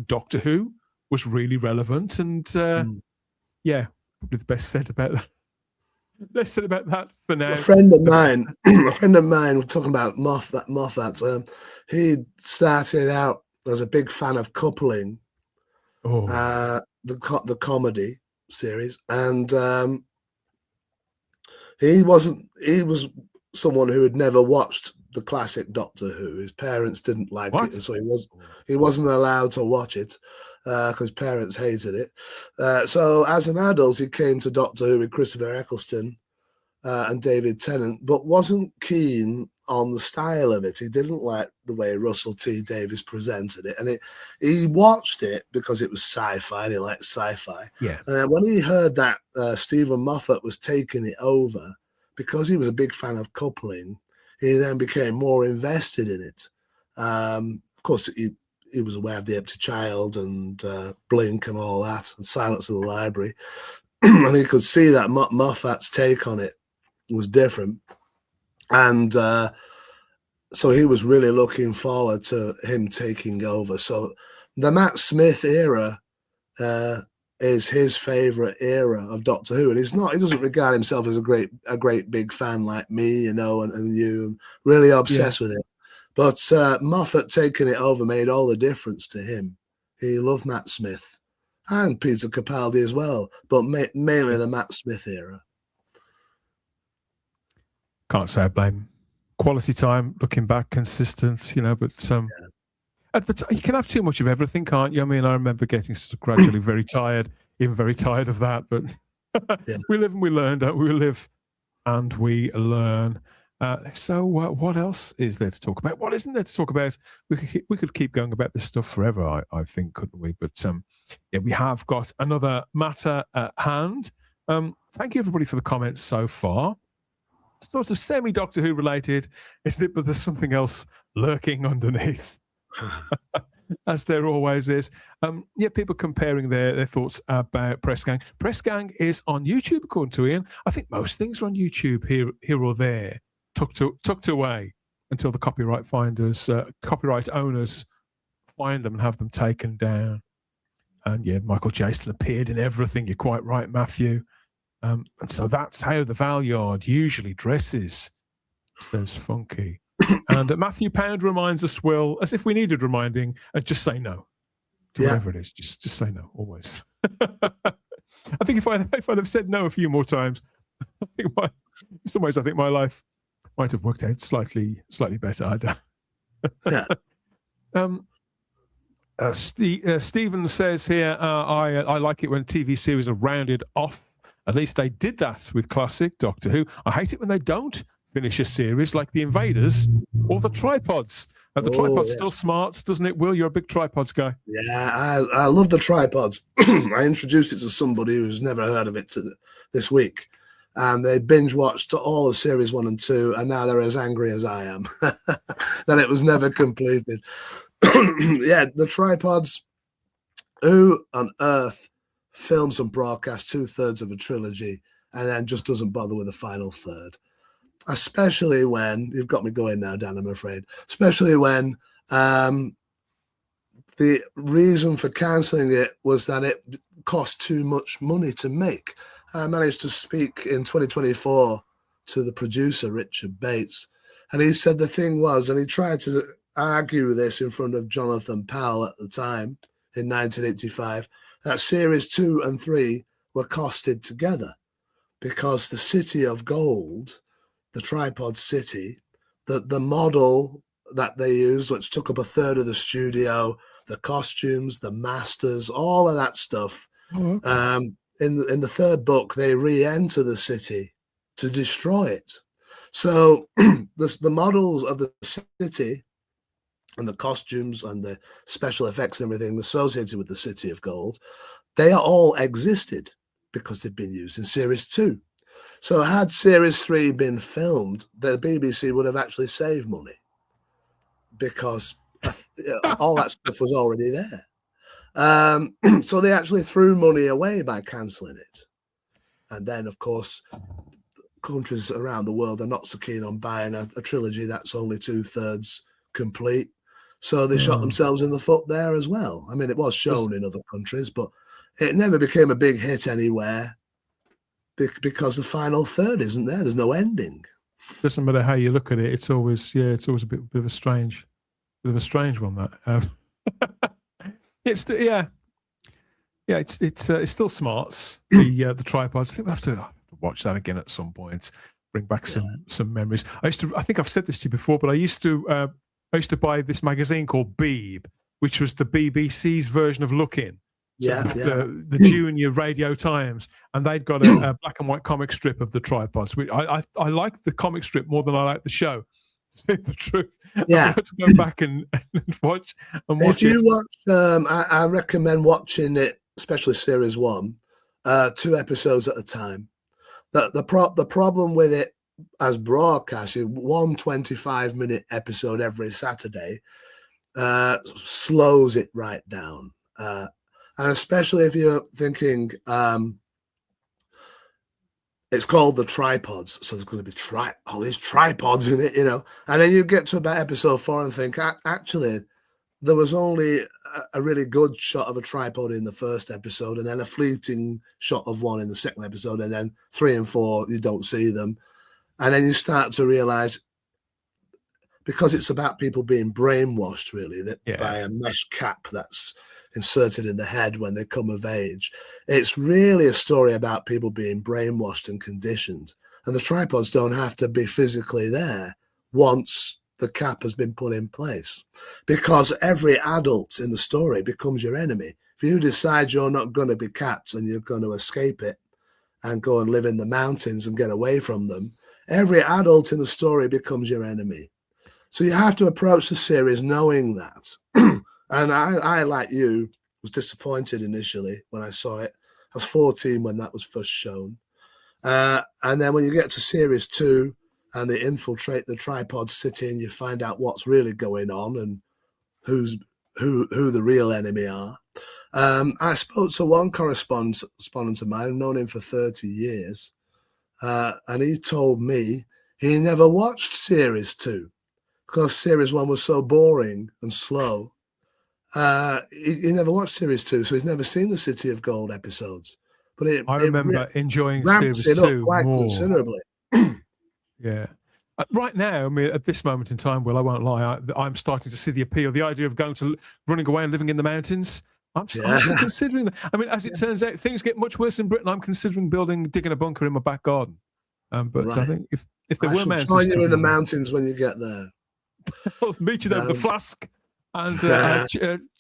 Doctor Who was really relevant. And probably the best said about that. Less said about that for now. A friend of mine, we're talking about Moffat. He started out as a big fan of Coupling, the comedy series, and he was someone who had never watched the classic Doctor Who. His parents didn't like it, and so he wasn't allowed to watch it because parents hated it. So as an adult, he came to Doctor Who with Christopher Eccleston and David Tennant, but wasn't keen on the style of it. He didn't like the way Russell T Davies presented it, and he watched it because it was sci-fi, and he liked sci-fi. Yeah. And then when he heard that Stephen Moffat was taking it over, because he was a big fan of coupling, he then became more invested in it. Of course, he was aware of The Empty Child and Blink and all that, and Silence of the Library, and he could see that Moffat's take on it was different. And so he was really looking forward to him taking over. So the Matt Smith era is his favorite era of Doctor Who, and he doesn't regard himself as a great big fan like me, and you, and really obsessed with it. But Moffat taking it over made all the difference to him. He loved Matt Smith and Peter Capaldi as well, but mainly the Matt Smith era. Can't say I blame him. Quality time, looking back, consistent, but at the you can have too much of everything, can't you? I mean, I remember getting sort of gradually very tired of that, but we live and we learn, don't we? We live and we learn. So what else is there to talk about? What isn't there to talk about? We could keep going about this stuff forever, I think, couldn't we? But we have got another matter at hand. Thank you, everybody, for the comments so far. Sort of semi-Doctor Who related, isn't it? But there's something else lurking underneath, as there always is. People comparing their thoughts about Press Gang. Press Gang is on YouTube, according to Ian. I think most things are on YouTube here or there, tucked away until the copyright owners find them and have them taken down. And Michael Jason appeared in everything. You're quite right, Matthew. And so that's how the Valyard usually dresses, says Funky. And Matthew Pound reminds us, Will, as if we needed reminding, just say no. Whatever it is, just say no, always. I think if I'd have said no a few more times, in some ways I think my life might have worked out slightly better. I don't. Stephen says here, I like it when TV series are rounded off. At least they did that with classic Doctor Who. I hate it when they don't finish a series like The Invaders or The Tripods. The Tripods still smarts, doesn't it, Will? You're a big Tripods guy. Yeah, I love The Tripods. I introduced it to somebody who's never heard of it this week. And they binge-watched all of Series 1 and 2, and now they're as angry as I am that it was never completed. The Tripods, who on earth films and broadcasts 2/3 of a trilogy and then just doesn't bother with the final third? Especially when, you've got me going now, Dan, I'm afraid, especially when the reason for cancelling it was that it cost too much money to make. I managed to speak in 2024 to the producer, Richard Bates, and he said the thing was, and he tried to argue this in front of Jonathan Powell at the time in 1985, that Series 2 and 3 were costed together because the City of Gold, the Tripod City, the model that they used, which took up 1/3 of the studio, the costumes, the masters, all of that stuff. In the third book, they re-enter the city to destroy it. So the models of the city and the costumes and the special effects and everything associated with the City of Gold, they are all existed because they've been used in Series 2. So had Series 3 been filmed, the BBC would have actually saved money because all that stuff was already there. So they actually threw money away by cancelling it. And then, of course, countries around the world are not so keen on buying a trilogy that's only 2/3 complete. So they shot themselves in the foot there as well. I mean, it was shown in other countries, but it never became a big hit anywhere because the final third isn't there. There's no ending. Doesn't matter how you look at it. It's always a bit of a strange one. That it's still smarts. The Tripods. I think we'll have to watch that again at some point. Bring back some memories. I think I've said this to you before, but I used to buy this magazine called Beeb, which was the BBC's version of Look In. Yeah, yeah. the Junior Radio Times, and they'd got a black and white comic strip of the tripods. Which I like the comic strip more than I like the show. To say the truth, Yeah. I've got to go back and watch If you it. watch, I recommend watching it, especially series 1, 2 episodes at a time. The problem with it as broadcast, one 25-minute episode every Saturday slows it right down. And especially if you're thinking it's called the tripods, so there's going to be all these tripods in it, and then you get to about episode 4 and think, actually, there was only a really good shot of a tripod in the first episode, and then a fleeting shot of one in the second episode, and then 3 and 4, you don't see them. And then you start to realize, because it's about people being brainwashed, really, by a mesh cap that's inserted in the head when they come of age. It's really a story about people being brainwashed and conditioned. And the tripods don't have to be physically there once the cap has been put in place, because every adult in the story becomes your enemy. If you decide you're not going to be capped and you're going to escape it and go and live in the mountains and get away from them, every adult in the story becomes your enemy. So you have to approach the series knowing that. And I, like you, was disappointed initially when I saw it. I was 14 when that was first shown. And then when you get to series 2 and they infiltrate the tripod city and you find out what's really going on and who the real enemy are. I spoke to one correspondent of mine, I've known him for 30 years, and he told me he never watched series 2 because series 1 was so boring and slow. He never watched series 2, so he's never seen the City of Gold episodes. But I remember enjoying ramps series it up 2 quite more. considerably. Yeah. Right now, I mean, at this moment in time, well, I won't lie, I'm starting to see the appeal, the idea of running away and living in the mountains. I'm still considering that. I mean, as it turns out, things get much worse in Britain. I'm considering digging a bunker in my back garden. But Right. I think if there were mountains, join you in the mountains when you get there. I'll meet you there with the flask and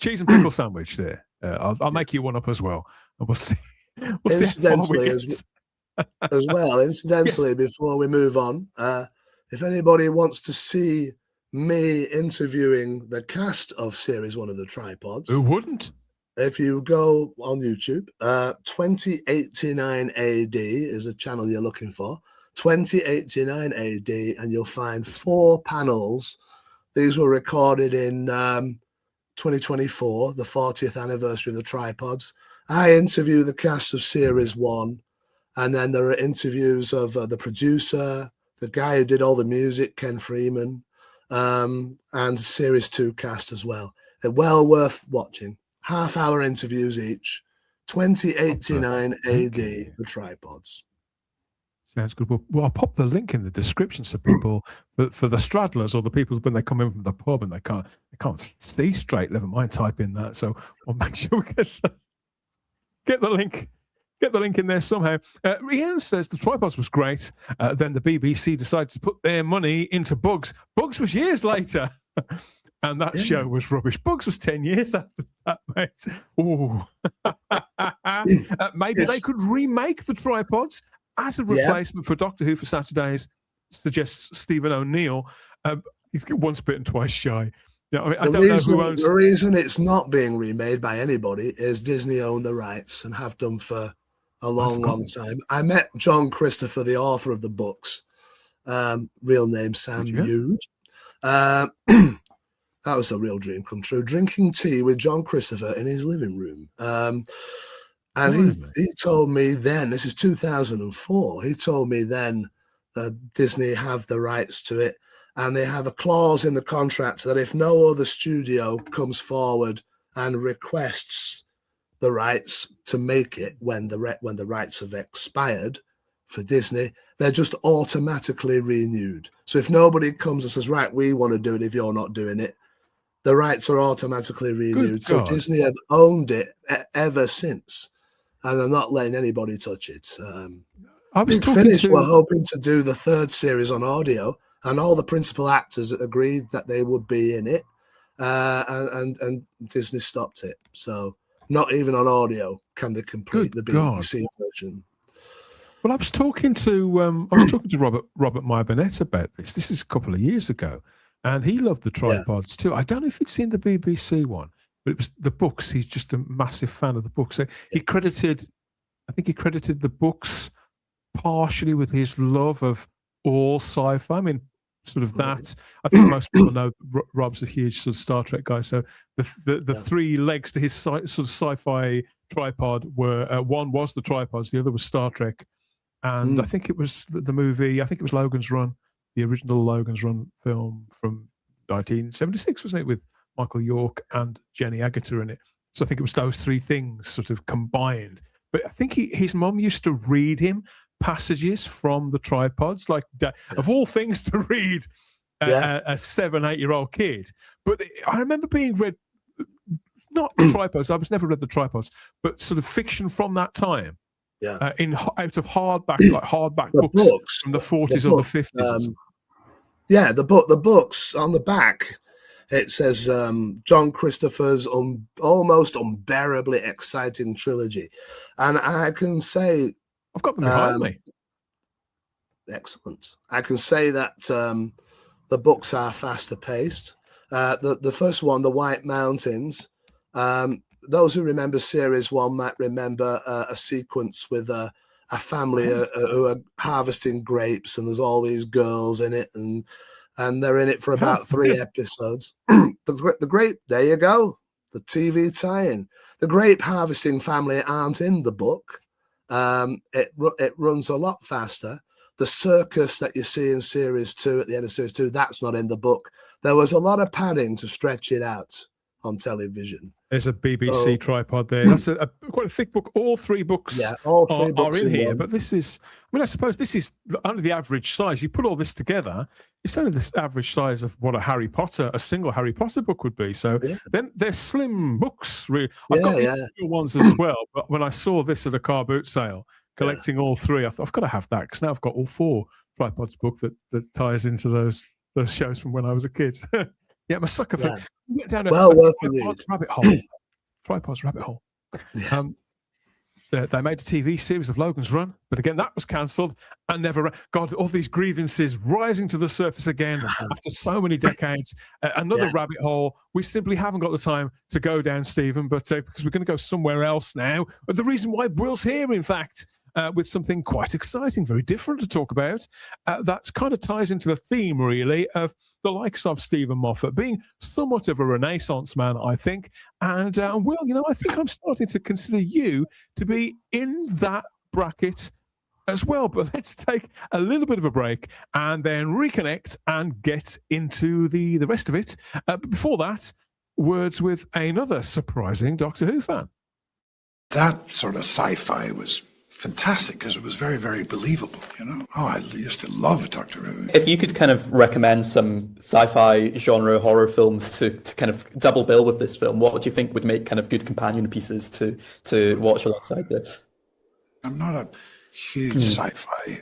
cheese and pickle sandwich there. I'll make you one up as well, and we'll see. Incidentally, Yes. Before we move on, if anybody wants to see me interviewing the cast of Series 1 of the Tripods, Who wouldn't? if you go on YouTube, 2089 AD is the channel you're looking for. 2089 AD, and you'll find 4 panels. These were recorded in 2024, the 40th anniversary of the Tripods. I interview the cast of Series 1, and then there are interviews of the producer, the guy who did all the music, Ken Freeman, and Series 2 cast as well. They're well worth watching. Half-hour interviews each. 2089 AD, the Tripods. Sounds good. Well, I'll pop the link in the description so people, for the straddlers or the people when they come in from the pub and they can't see straight, never mind type in that. So we'll make sure we get the link. Get the link in there somehow. Rianne says the Tripods was great. Then the BBC decided to put their money into Bugs. Bugs was years later. And that show was rubbish. Bugs was 10 years after that, mate. Ooh. Maybe they could remake the Tripods as a replacement for Doctor Who for Saturdays, suggests Stephen O'Neill. He's once bitten, twice shy. I mean, I don't know who owns... The reason it's not being remade by anybody is Disney own the rights and have done for a long time. I met John Christopher, the author of the books, real name Sam Yude. That was a real dream come true. Drinking tea with John Christopher in his living room. And he told me then, this is 2004, he told me then that Disney have the rights to it, and they have a clause in the contract that if no other studio comes forward and requests the rights to make it when the rights have expired for Disney, they're just automatically renewed. So if nobody comes and says, right, we want to do it if you're not doing it, the rights are automatically renewed. So Disney have owned it ever since, and they're not letting anybody touch it. Big Finish were hoping to do the 3rd series on audio, and all the principal actors agreed that they would be in it, and Disney stopped it. So Not even on audio can they complete Good the God. BBC version. Well, I was talking to Robert Meyer Burnett about this. This is a couple of years ago, and he loved the tripods too. I don't know if he'd seen the BBC one, but it was the books. He's just a massive fan of the books. So I think he credited the books partially with his love of all sci-fi. I mean, sort of that. I think most people know Rob's a huge sort of Star Trek guy. So the three legs to his sort of sci-fi tripod were one was the tripods, the other was Star Trek. And I think it was the movie, I think it was Logan's Run, the original Logan's Run film from 1976, wasn't it, with Michael York and Jenny Agutter in it. So I think it was those three things sort of combined. But I think his mum used to read him passages from the tripods, like of all things to read a 7-8-year-old kid. But I remember being read, not the tripods, I was never read the tripods, but sort of fiction from that time. Yeah, out of hardback books from the 40s or the 50s. The books on the back, it says John Christopher's almost unbearably exciting trilogy, and I can say I've got them behind me. Excellent. I can say that the books are faster paced. The first one, The White Mountains. Those who remember series one might remember a sequence with a family who are harvesting grapes, and there's all these girls in it, and they're in it for about 3 episodes. The grape, there you go, the TV tie-in. The grape harvesting family aren't in the book. It runs a lot faster. The circus that you see in series 2 at the end of series 2, that's not in the book. There was a lot of padding to stretch it out on television. There's a BBC tripod there. That's quite a thick book. All three books, are in here. One. But this is, I mean, I suppose this is only the average size. You put all this together, it's only the average size of what a single Harry Potter book would be. So then they're slim books, really. I've got the ones as well. But when I saw this at a car boot sale, collecting all three, I thought, I've got to have that, because now I've got all 4 tripods book that ties into those shows from when I was a kid. Yeah, I'm a sucker for get down a tripods rabbit hole. Tripods rabbit hole. Yeah. They made a TV series of Logan's Run, but again, that was cancelled and never. God, all these grievances rising to the surface again after so many decades. Another rabbit hole. We simply haven't got the time to go down, Stephen, but because we're going to go somewhere else now. But the reason why Will's here, in fact, with something quite exciting, very different to talk about, that kind of ties into the theme, really, of the likes of Stephen Moffat being somewhat of a Renaissance man, I think. And Will, I think I'm starting to consider you to be in that bracket as well. But let's take a little bit of a break and then reconnect and get into the rest of it. But before that, words with another surprising Doctor Who fan. That sort of sci-fi was fantastic because it was very, very believable, I used to love Doctor Who. If you could kind of recommend some sci-fi genre horror films to kind of double bill with this film, what would you think would make kind of good companion pieces to watch alongside this? I'm not a huge sci-fi.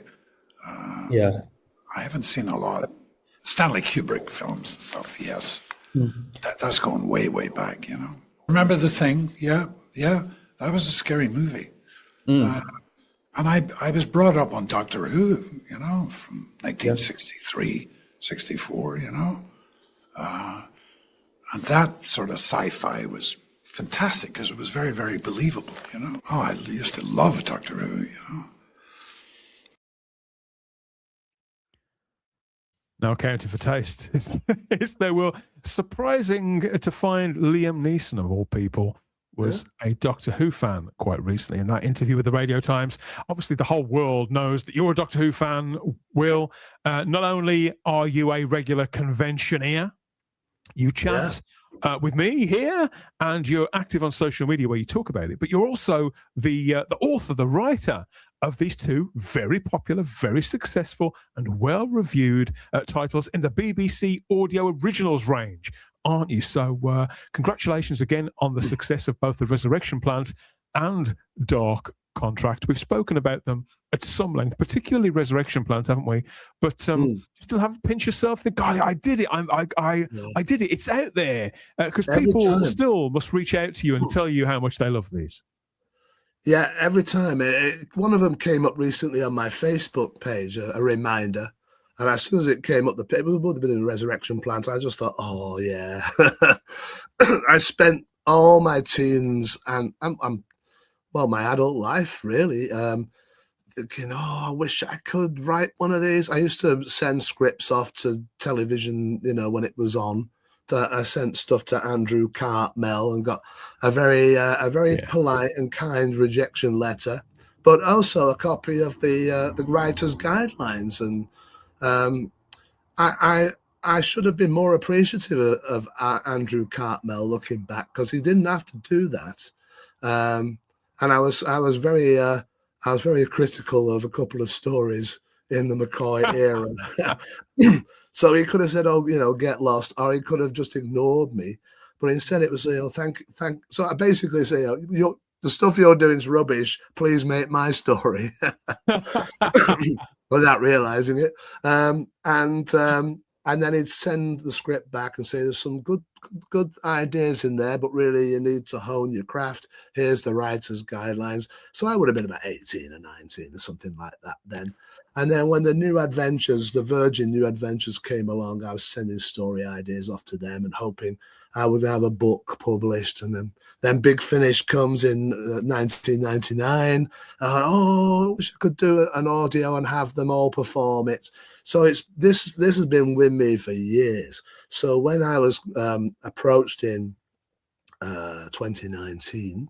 I haven't seen a lot. Stanley Kubrick films and stuff, yes. That's going way, way back, Remember The Thing? Yeah. That was a scary movie. And I was brought up on Doctor Who, from 1963, 64, and that sort of sci-fi was fantastic because it was very, very believable, I used to love Doctor Who, Now counting for taste, is there, Will? Surprising to find Liam Neeson, of all people, was a Doctor Who fan quite recently. In that interview with the Radio Times, obviously the whole world knows that you're a Doctor Who fan, Will. Not only are you a regular conventioneer, you chat with me here, and you're active on social media where you talk about it, but you're also the author, the writer of these 2 very popular, very successful and well-reviewed titles in the BBC Audio Originals range, aren't you? So congratulations again on the success of both The Resurrection Plant and Dark contract. We've spoken about them at some length, particularly Resurrection Plant, haven't we? But you still have to pinch yourself, think, God, I did it. I did it. It's out there. Because people still must reach out to you and tell you how much they love these. Yeah, every time. One of them came up recently on my Facebook page, a reminder. And as soon as it came up, it would have been in Resurrection Plant. I just thought, oh, yeah. I spent all my teens and my adult life, really, thinking, I wish I could write one of these. I used to send scripts off to television, when it was on. I sent stuff to Andrew Cartmel and got a very polite and kind rejection letter, but also a copy of the writer's guidelines. And I should have been more appreciative of Andrew Cartmel looking back, because he didn't have to do that. And I was very critical of a couple of stories in the McCoy era. So he could have said, get lost, or he could have just ignored me. But instead it was, thank. So I basically say, the stuff you're doing is rubbish. Please make my story. Without realizing it. And then he'd send the script back and say, there's some good ideas in there, but really you need to hone your craft. Here's the writer's guidelines. So I would have been about 18 or 19 or something like that then. And then when the Virgin New Adventures came along, I was sending story ideas off to them and hoping I would have a book published. And then Big Finish comes in 1999. I wish I could do an audio and have them all perform it. So this has been with me for years. So when I was approached in 2019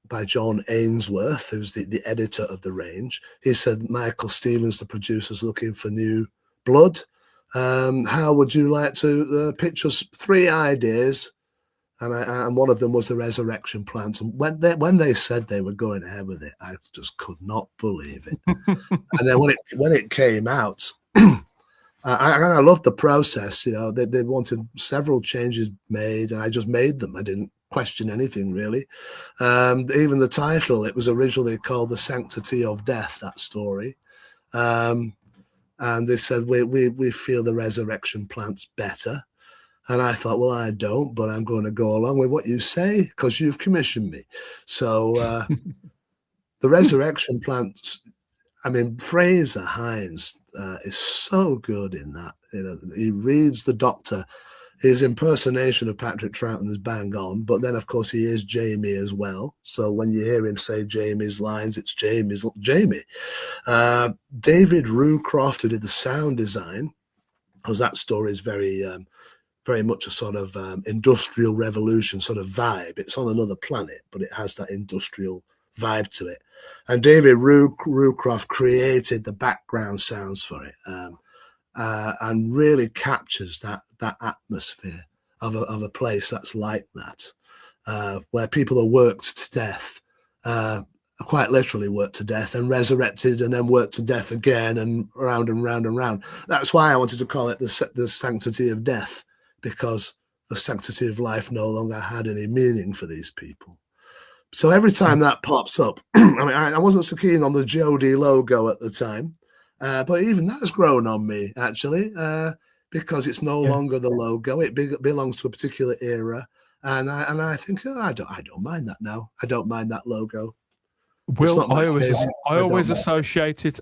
by John Ainsworth, who's the editor of the range, he said, Michael Stevens, the producer's looking for new blood. How would you like to pitch us 3 ideas? And one of them was the Resurrection Plant. And when they said they were going ahead with it, I just could not believe it. And then when it came out, I loved the process. They wanted several changes made, and I just made them. I didn't question anything really. Even the title, it was originally called The Sanctity of Death, that story. And they said, we feel the Resurrection Plant's better. And I thought, well, I don't, but I'm going to go along with what you say because you've commissioned me. So the Resurrection Plant, Fraser Hines is so good in that. He reads the Doctor. His impersonation of Patrick Troughton is bang on, but then, of course, he is Jamie as well. So when you hear him say Jamie's lines, it's Jamie. David Rucroft, who did the sound design, because that story is very much a sort of industrial revolution sort of vibe. It's on another planet, but it has that industrial vibe to it. And David Rucroft created the background sounds for it and really captures that atmosphere of a place that's like that, where people are worked to death, quite literally worked to death and resurrected and then worked to death again and round and round and round. That's why I wanted to call it the Sanctity of Death, because the sanctity of life no longer had any meaning for these people. So every time that pops up, I wasn't so keen on the Jodie logo at the time, but even that's grown on me, actually, because it's no longer the logo. It belongs to a particular era. And I think, I don't mind that now. I don't mind that logo. Well, I always associate it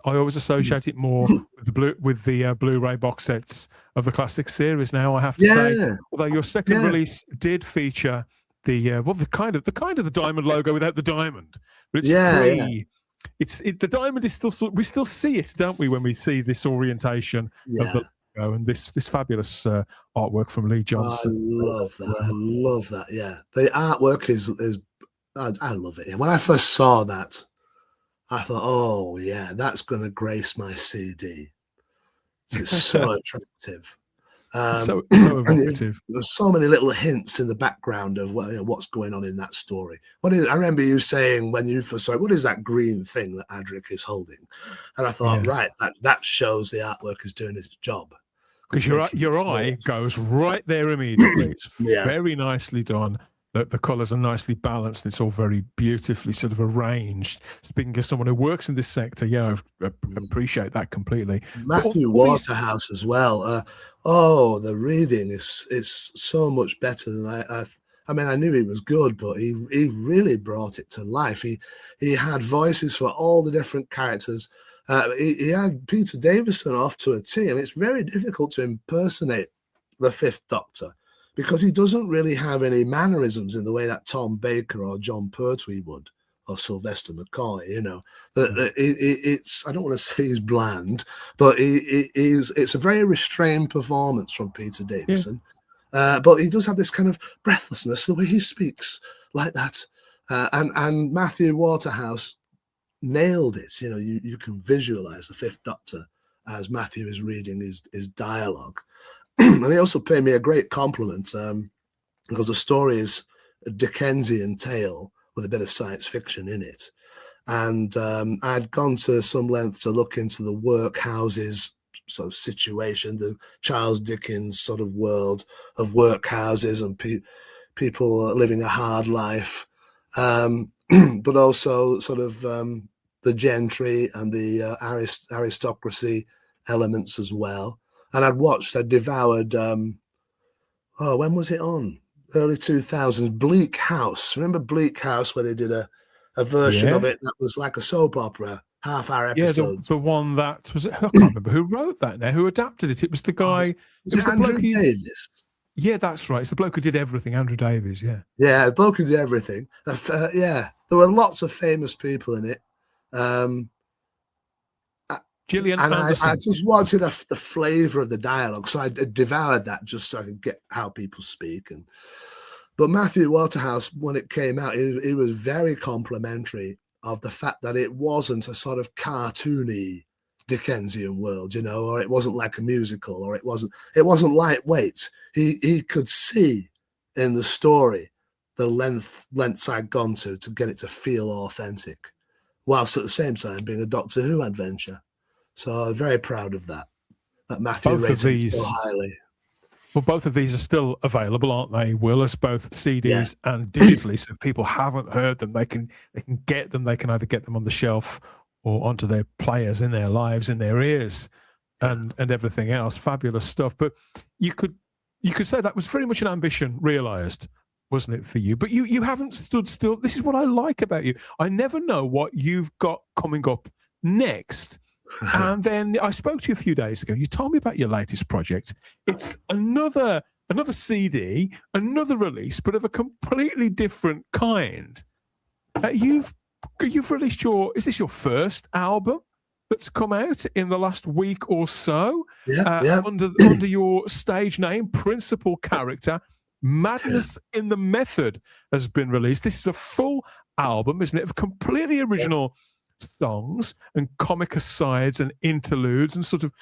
more with the Blu-ray box sets of the classic series. Now I have to say, although your second release did feature the kind of the diamond logo without the diamond, but it's free. Yeah. The diamond is still, we still see it, don't we, when we see this orientation of the logo and this fabulous artwork from Lee Johnson. I love that. Yeah, the artwork is. I love it. When I first saw that, I thought, oh, yeah, that's going to grace my CD. It's so attractive. So evocative. There's so many little hints in the background of what's going on in that story. I remember you saying when you first saw it, what is that green thing that Adric is holding? And I thought, right, that shows the artwork is doing its job. Because your eye goes right there immediately. It's very nicely done. the colours are nicely balanced. It's all very beautifully sort of arranged. Speaking as someone who works in this sector, yeah, I appreciate that completely. Matthew Waterhouse as well. Oh, the reading is so much better than I mean, I knew he was good, but he really brought it to life. He had voices for all the different characters. He had Peter Davison off to a T, and it's very difficult to impersonate the Fifth Doctor because he doesn't really have any mannerisms in the way that Tom Baker or John Pertwee would, or Sylvester McCoy. You know, it's I don't want to say he's bland, but it's a very restrained performance from Peter Davison. Yeah. But he does have this kind of breathlessness, the way he speaks like that. And Matthew Waterhouse nailed it. You know, you can visualize the Fifth Doctor as Matthew is reading his dialogue. And he also paid me a great compliment because the story is a Dickensian tale with a bit of science fiction in it. And I'd gone to some length to look into the workhouses sort of situation, the Charles Dickens sort of world of workhouses and people living a hard life, but also sort of the gentry and the aristocracy elements as well. And I'd devoured, when was it on? Early 2000s, Bleak House. Remember Bleak House, where they did a version of it that was like a soap opera? Half-hour episodes. Yeah, the one that was. I can't remember who wrote that now. Who adapted it? It was the guy. Was it Andrew Davies? Yeah, that's right. It's the bloke who did everything. Andrew Davies. Yeah. Yeah, the bloke who did everything. Yeah, there were lots of famous people in it. Gillian Anderson. I just wanted the flavour of the dialogue, so I devoured that just so I could get how people speak. But Matthew Waterhouse, when it came out, it was very complimentary of the fact that it wasn't a sort of cartoony Dickensian world, you know, or it wasn't like a musical, or it wasn't lightweight. He could see in the story the lengths I'd gone to get it to feel authentic, whilst at the same time being a Doctor Who adventure. So I'm very proud of that Matthew rated so highly. Well, both of these are still available, aren't they, Will, as both CDs and digitally? So if people haven't heard them, they can get them. They can either get them on the shelf or onto their players in their lives, in their ears, and everything else. Fabulous stuff. But you could say that was very much an ambition realised, wasn't it, for you? But you haven't stood still. This is what I like about you. I never know what you've got coming up next. And then I spoke to you a few days ago. You told me about your latest project. It's another CD, another release, but of a completely different kind. You've released is this your first album that's come out in the last week or so? Under your stage name, Principal Character, Madness in the Method has been released. This is a full album, isn't it, of completely original songs and comic asides and interludes and sort of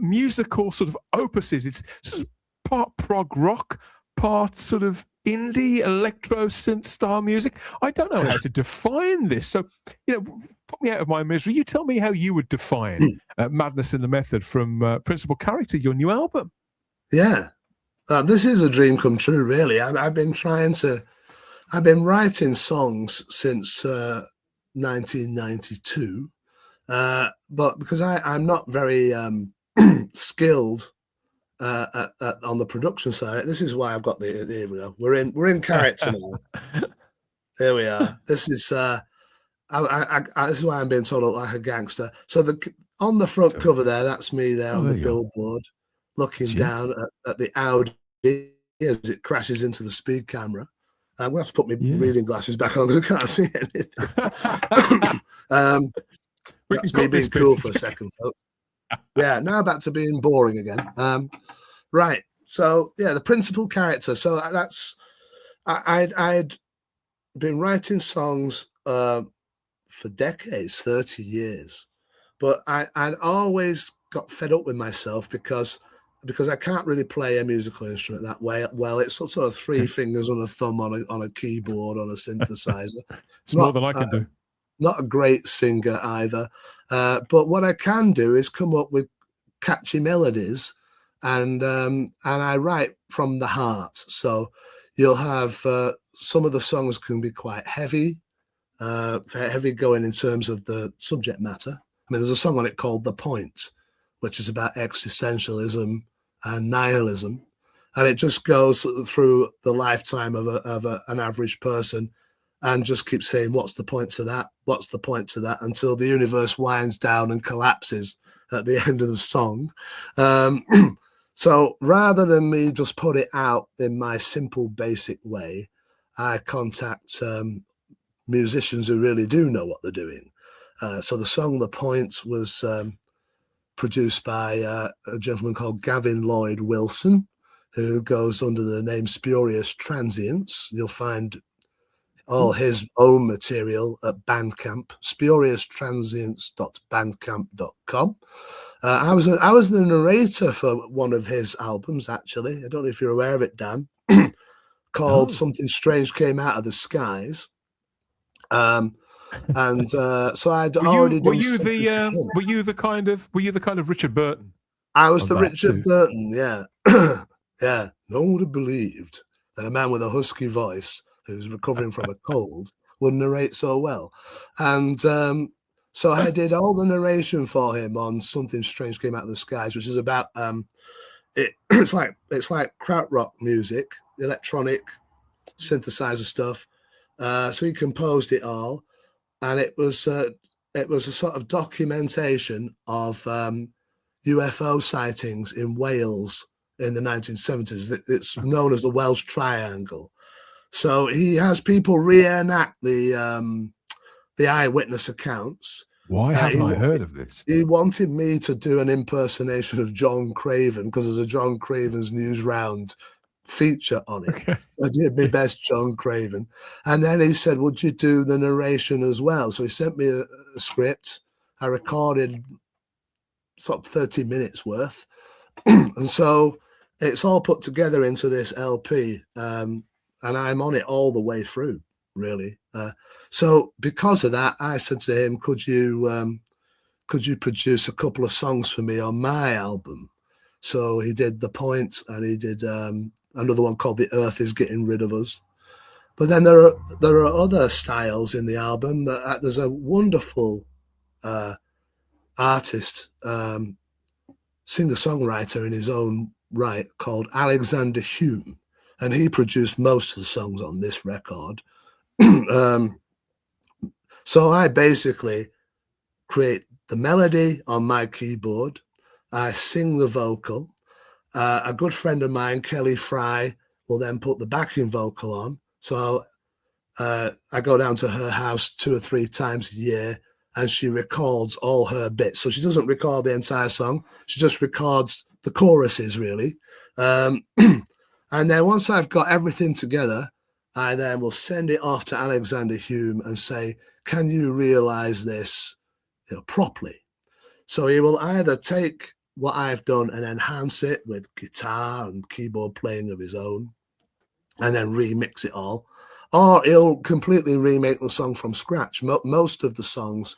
musical sort of opuses. It's sort of part prog rock, part sort of indie electro synth style music. I don't know how to define this, so put me out of my misery. You tell me how you would define Madness in the Method from Principal Character, your new album. Yeah, this is a dream come true, really. I've been writing songs since 1992, but because I'm not very skilled on the production side, this is why I've got here we go. We're in character now. There we are. This is this is why I'm being told I look like a gangster. So on the front cover there, that's me there on the billboard, looking down at the Audi as it crashes into the speed camera. I'm going to have to put my reading glasses back on because I can't see anything. That's me being cool for a second. Yeah, now back to being boring again. Right. So, the Principal Character. So I'd been writing songs for decades, 30 years. But I'd always got fed up with myself because I can't really play a musical instrument that way. Well, it's sort of three fingers on a thumb on a keyboard, on a synthesizer. It's more than I can do. Not a great singer either. But what I can do is come up with catchy melodies, and I write from the heart. So, you'll have some of the songs can be quite heavy going in terms of the subject matter. I mean, there's a song on it called The Point, which is about existentialism and nihilism. And it just goes through the lifetime of an average person and just keeps saying, what's the point to that? What's the point to that? Until the universe winds down and collapses at the end of the song. So rather than me just put it out in my simple, basic way, I contact musicians who really do know what they're doing. So the song The Point was produced by a gentleman called Gavin Lloyd Wilson, who goes under the name Spurious Transients. You'll find all his own material at Bandcamp, spurioustranscients.bandcamp.com. I was the narrator for one of his albums, actually. I don't know if you're aware of it, Dan, called Something Strange Came Out of the Skies. So I'd already done. Were you the kind of Richard Burton? I was the Richard Burton, yeah. Yeah, no one would have believed that a man with a husky voice who's recovering from a cold would narrate so well. And so I did all the narration for him on Something Strange Came Out of the Skies, which is about it's like krautrock music, electronic synthesizer stuff. So he composed it all, and it was a sort of documentation of UFO sightings in Wales in the 1970s. It's known as the Welsh Triangle. So he has people reenact the eyewitness accounts. Why haven't I heard of this? He wanted me to do an impersonation of John Craven because there's a John Craven's News Round feature on it. Okay. I did my best John Craven. And then he said, would you do the narration as well? So he sent me a script. I recorded sort of 30 minutes worth. And so it's all put together into this LP. And I'm on it all the way through, really. So because of that, I said to him, could you produce a couple of songs for me on my album? So he did The Point, and he did another one called The Earth Is Getting Rid of Us. But then there are other styles in the album. There's a wonderful artist, singer-songwriter in his own right, called Alexander Hume, and he produced most of the songs on this record. So I basically create the melody on my keyboard. I sing the vocal. A good friend of mine, Kelly Fry, will then put the backing vocal on. So I go down to her house 2 or 3 times a year, and she records all her bits. So she doesn't record the entire song. She just records the choruses, really. And then once I've got everything together, I then will send it off to Alexander Hume and say, can you realize this properly? So he will either take what I've done and enhance it with guitar and keyboard playing of his own and then remix it all, or he'll completely remake the song from scratch. Most of the songs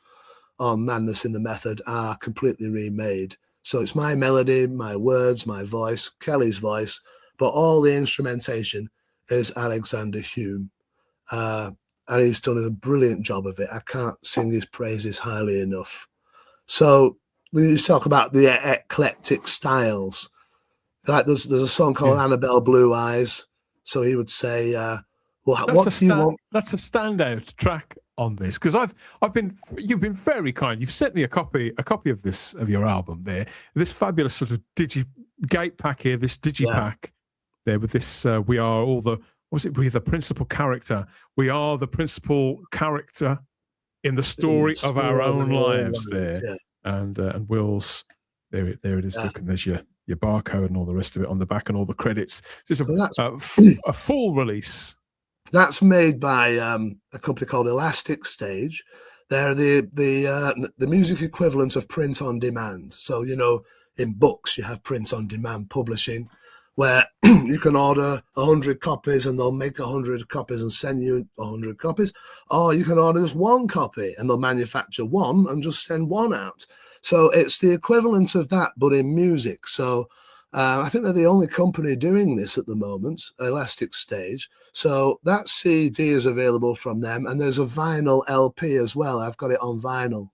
on Madness in the Method are completely remade. So it's my melody, my words, my voice, Kelly's voice, but all the instrumentation is Alexander Hume. And he's done a brilliant job of it. I can't sing his praises highly enough. So we talk about the eclectic styles. Like there's a song called Annabelle Blue Eyes. So he would say, well, what do you want? That's a standout track on this, because you've been very kind. You've sent me a copy of this, of your album there, this fabulous sort of gate pack here, this digipack there with this, we are the principal character. We are the principal character in the story of our own lives there. Yeah. And Will's, there it is. Yeah. Look, and there's your barcode and all the rest of it on the back and all the credits. Just a full release. That's made by a company called Elastic Stage. They're the music equivalent of print on demand. So, in books, you have print on demand publishing, where you can order 100 copies and they'll make 100 copies and send you 100 copies. Or you can order just 1 copy and they'll manufacture 1 and just send 1 out. So it's the equivalent of that, but in music. So I think they're the only company doing this at the moment, Elastic Stage. So that CD is available from them, and there's a vinyl LP as well. I've got it on vinyl.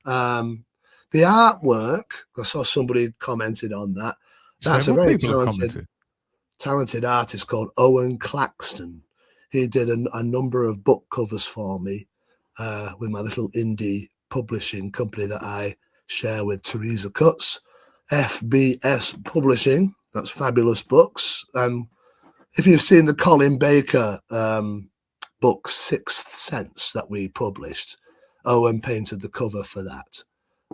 The artwork, I saw somebody commented on that. That's a very talented artist called Owen Claxton. He did a number of book covers for me with my little indie publishing company that I share with Teresa Cutts, FBS Publishing. That's Fabulous Books. And if you've seen the Colin Baker book, Sixth Sense, that we published, Owen painted the cover for that.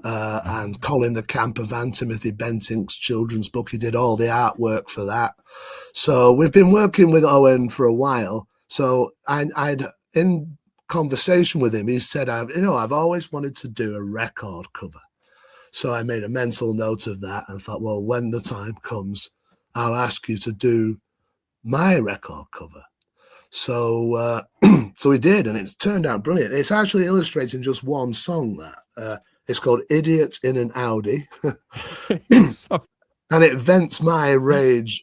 And Colin the Camper Van, Timothy Bentinck's children's book, he did all the artwork for that. So we've been working with Owen for a while. So I'd in conversation with him, he said, I've always wanted to do a record cover. So I made a mental note of that and thought, well, when the time comes, I'll ask you to do my record cover. So so we did, and it's turned out brilliant. It's actually illustrating just one song that it's called Idiot in an Audi. And it vents my rage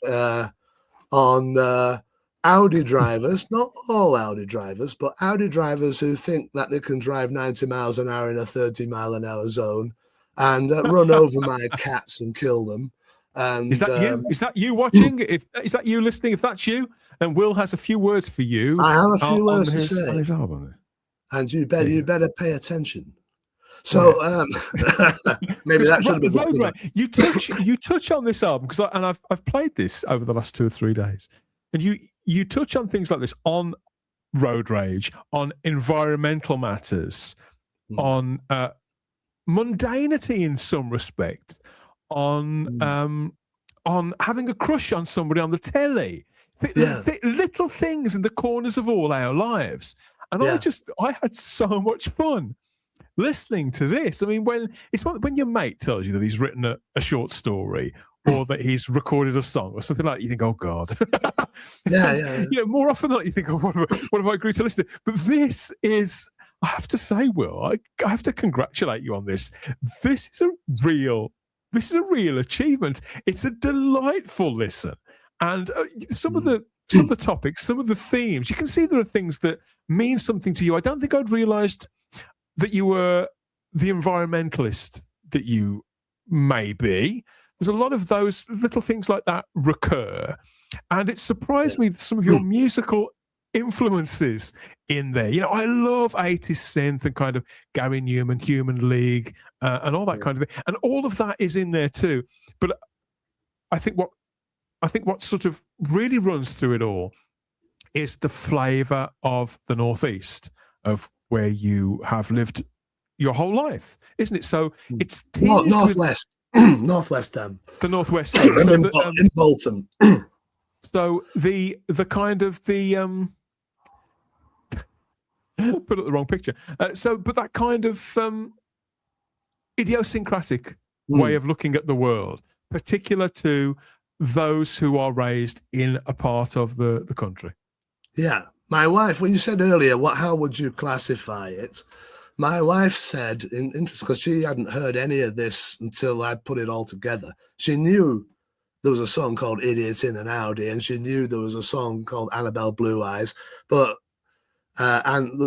on Audi drivers, not all Audi drivers, but Audi drivers who think that they can drive 90 miles an hour in a 30-mile-an-hour zone and run over my cats and kill them. And is that you? Is that you watching? Is that you listening? If that's you, then Will has a few words for you. I have a few words to say. On his album. And you better pay attention. So maybe that should have been right. You touch on this album because I've played this over the last 2 or 3 days, and you touch on things like this on road rage, on environmental matters, on mundanity in some respects, on having a crush on somebody on the telly, little things in the corners of all our lives, and I had so much fun listening to this. I mean, when your mate tells you that he's written a short story or that he's recorded a song or something like that, you think, oh God. You know, more often than not, you think, oh, what have I agreed to listen to? But this is, I have to say, Will, I have to congratulate you on this. This is a real achievement. It's a delightful listen. And some of the topics, some of the themes, you can see there are things that mean something to you. I don't think I'd realised that you were the environmentalist that you may be. There's a lot of those little things like that recur. And it surprised me that some of your musical influences in there. You know, I love 80s synth and kind of Gary Newman, Human League, and all that kind of thing. And all of that is in there too. But I think what sort of really runs through it all is the flavour of the Northeast, of where you have lived your whole life, isn't it? So it's Northwest. Northwest, the Northwest. In Bolton. So the kind of the put up the wrong picture. But that kind of idiosyncratic way of looking at the world, particular to those who are raised in a part of the country. Yeah. My wife, when you said earlier, how would you classify it? My wife said, in interest, because she hadn't heard any of this until I put it all together. She knew there was a song called Idiot in an Audi, and she knew there was a song called Annabelle Blue Eyes, but and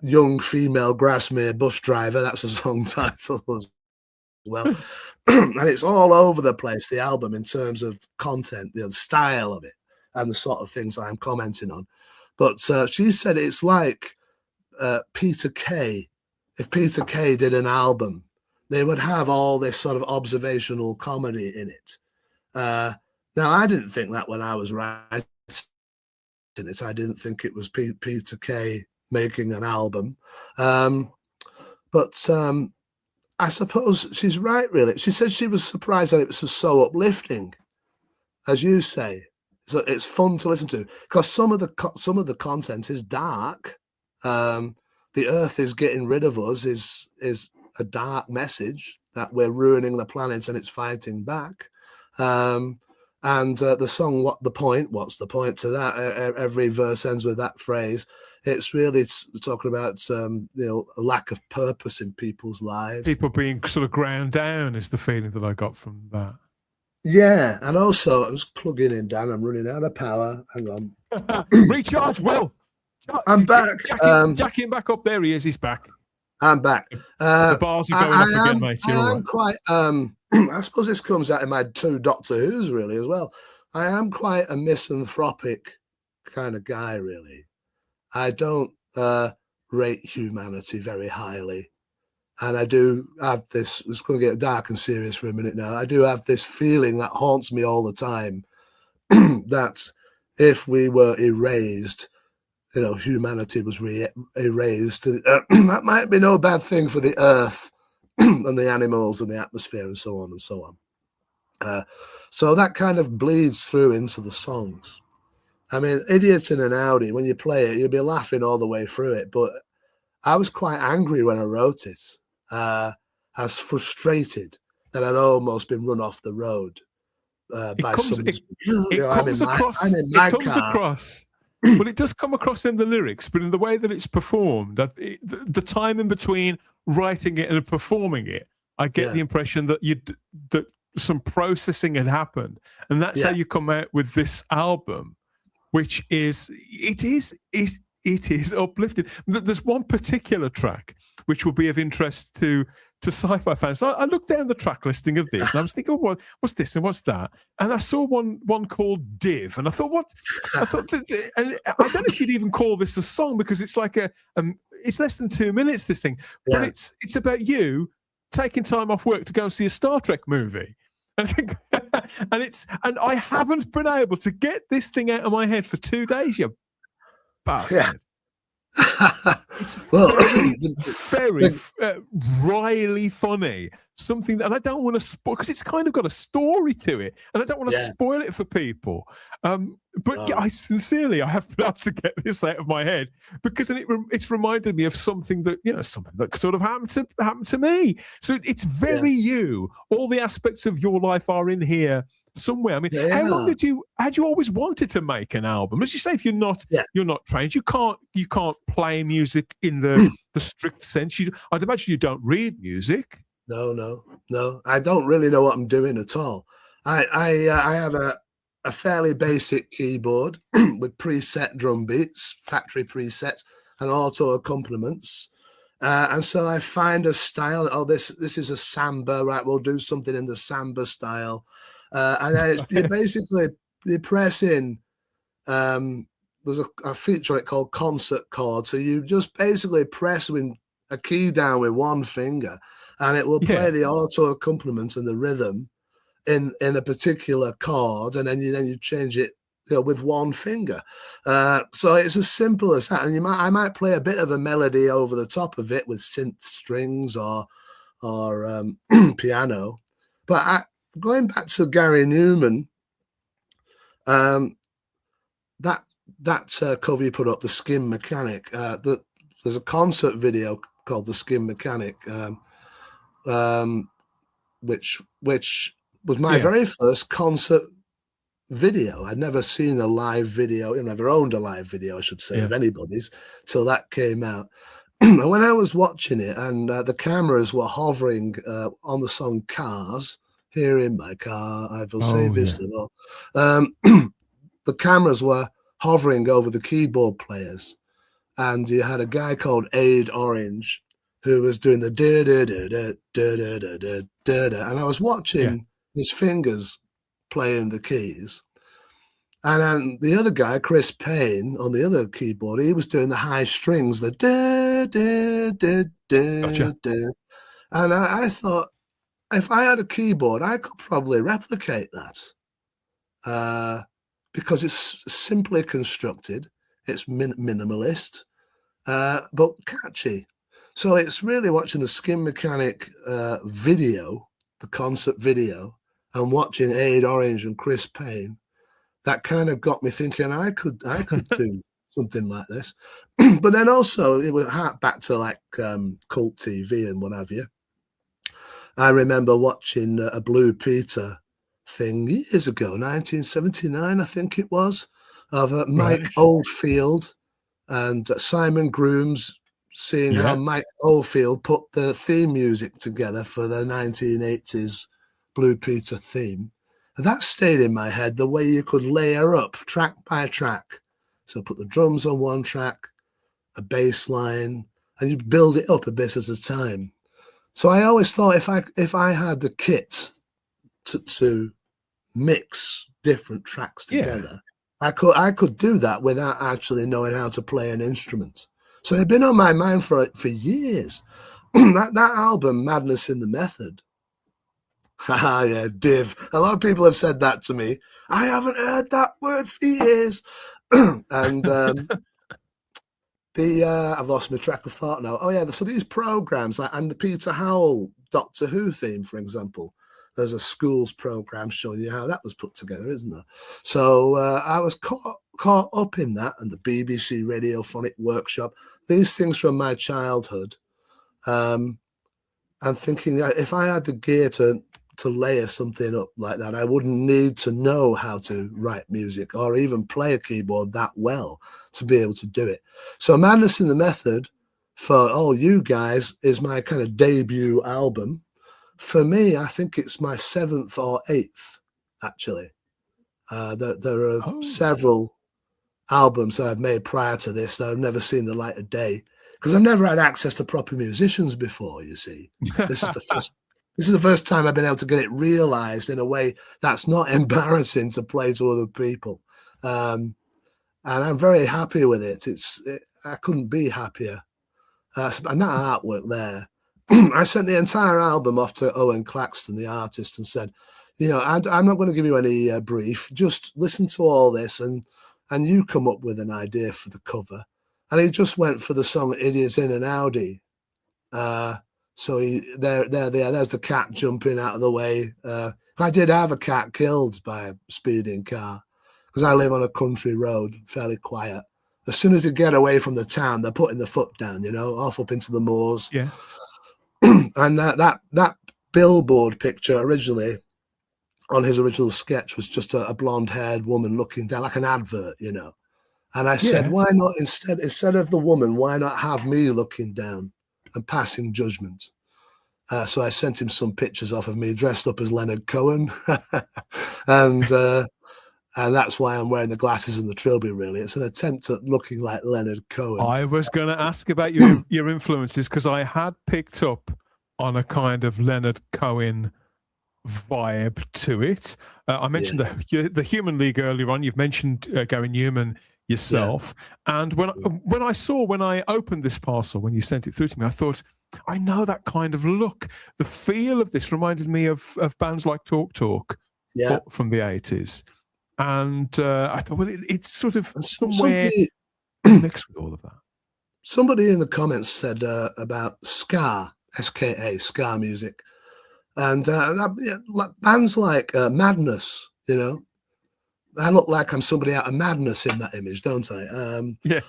Young Female Grasmere Bus Driver, that's a song title as well. And it's all over the place, the album, in terms of content, the style of it, and the sort of things I'm commenting on. But she said it's like Peter Kay. If Peter Kay did an album, they would have all this sort of observational comedy in it. Now, I didn't think that when I was writing it. I didn't think it was Peter Kay making an album. But I suppose she's right, really. She said she was surprised that it was so uplifting, as you say. So it's fun to listen to because some of the content is dark. The Earth is getting rid of us is a dark message that we're ruining the planet and it's fighting back. And the song "What's the point" to that? Every verse ends with that phrase. It's really talking about a lack of purpose in people's lives. People being sort of ground down is the feeling that I got from that. Yeah, and also I'm just plugging in, Dan. I'm running out of power. Hang on. Recharge, Will. I'm back. Jack him back up. There he is. He's back. I'm back. The bars are going up again, mate. You're all right. Quite. I suppose this comes out of my 2 Doctor Who's really as well. I am quite a misanthropic kind of guy, really. I don't rate humanity very highly. And I do have this, it's going to get dark and serious for a minute now. I do have this feeling that haunts me all the time that if we were erased, humanity was erased, that might be no bad thing for the earth and the animals and the atmosphere and so on and so on. So that kind of bleeds through into the songs. I mean, Idiot in an Audi, when you play it, you'll be laughing all the way through it. But I was quite angry when I wrote it. I was frustrated that I'd almost been run off the road by someone. It comes across. Well, it does come across in the lyrics, but in the way that it's performed, the time in between writing it and performing it, I get the impression that that some processing had happened, and that's how you come out with this album, which is uplifting. There's one particular track which will be of interest to sci-fi fans. I looked down the track listing of this, and I was thinking, what's this and what's that? And I saw one called Div, and I thought, and I don't know if you'd even call this a song, because it's like it's less than 2 minutes, this thing, but it's about you taking time off work to go and see a Star Trek movie. And I haven't been able to get this thing out of my head for 2 days, you bastard. It's very wryly funny. Something that, and I don't want to spoil, because it's kind of got a story to it, and I don't want to spoil it for people. But I sincerely, I have been able to get this out of my head, because it's reminded me of something that sort of happened to me. So it's very you. All the aspects of your life are in here somewhere. I mean, how long had you always wanted to make an album? As you say, if you're not trained, you can't play music in the strict sense. I'd imagine you don't read music. No. I don't really know what I'm doing at all. I have a fairly basic keyboard with preset drum beats, factory presets, and auto accompaniments. And so I find a style. Oh, this is a samba, right? We'll do something in the samba style. And then you press in. There's a feature called concert chord. So you just basically press a key down with one finger, and it will play the auto accompaniment and the rhythm in a particular chord, and then you change it with one finger. So it's as simple as that. And I might play a bit of a melody over the top of it with synth strings or piano. But going back to Gary Newman, that cover you put up, The Skin Mechanic, there's a concert video called The Skin Mechanic, which was my very first concert video. I'd never seen a live video, never owned a live video, I should say, of anybody's, till that came out. And when I was watching it, and the cameras were hovering on the song Cars, Here in My Car, I will say this to all. The cameras were hovering over the keyboard players, and you had a guy called Aid Orange who was doing the da da da da da da da da da, and I was watching his fingers playing the keys, and then the other guy, Chris Payne, on the other keyboard, he was doing the high strings, the da da da da da, and I thought, if I had a keyboard, I could probably replicate that, because it's simply constructed, it's minimalist, but catchy. So it's really watching the Skin Mechanic video, the concert video, and watching Aid Orange and Chris Payne, that kind of got me thinking I could do something like this. But then also it would hark back to like cult TV and what have you. I remember watching a Blue Peter thing years ago, 1979, I think it was, of Mike Oldfield and Simon Grooms, seeing how Mike Oldfield put the theme music together for the 1980s Blue Peter theme. And that stayed in my head, the way you could layer up track by track. So put the drums on one track, a bass line, and you build it up a bit at a time. So I always thought if I had the kit to mix different tracks together, I could do that without actually knowing how to play an instrument. So it'd been on my mind for years. that album, Madness in the Method. Yeah, div. A lot of people have said that to me. I haven't heard that word for years. And I've lost my track of thought now. Oh yeah, so these programs, and the Peter Howell Doctor Who theme, for example, there's a schools program showing you how that was put together, isn't there? So I was caught up in that, and the BBC Radiophonic Workshop, these things from my childhood. I'm thinking if I had the gear to layer something up like that, I wouldn't need to know how to write music or even play a keyboard that well to be able to do it. So Madness in the Method, for all you guys, is my kind of debut album. For me, I think it's my 7th or 8th, actually. There are several albums that I've made prior to this that I've never seen the light of day, because I've never had access to proper musicians before, you see. This is the first time I've been able to get it realized in a way that's not embarrassing to play to other people. And I'm very happy with it. I couldn't be happier. And that artwork there, I sent the entire album off to Owen Claxton, the artist, and said, I'm not going to give you any brief. Just listen to all this and you come up with an idea for the cover. And he just went for the song Idiots in an Audi. So there's the cat jumping out of the way. I did have a cat killed by a speeding car, because I live on a country road, fairly quiet. As soon as they get away from the town, they're putting the foot down, off up into the moors. Yeah. And that billboard picture originally on his original sketch was just a blonde-haired woman looking down, like an advert, And I said, why not instead of the woman, why not have me looking down and passing judgment? So I sent him some pictures off of me dressed up as Leonard Cohen. And that's why I'm wearing the glasses and the trilby, really. It's an attempt at looking like Leonard Cohen. I was going to ask about your influences, because I had picked up on a kind of Leonard Cohen vibe to it. I mentioned the Human League earlier on. You've mentioned Gary Newman yourself. Yeah. And when I opened this parcel, when you sent it through to me, I thought, I know that kind of look. The feel of this reminded me of bands like Talk Talk from the 80s. And I thought, well, it's sort of somewhere mixed with all of that. Somebody in the comments said about ska, SKA, ska music. And bands like Madness, I look like I'm somebody out of Madness in that image, don't I? Yeah.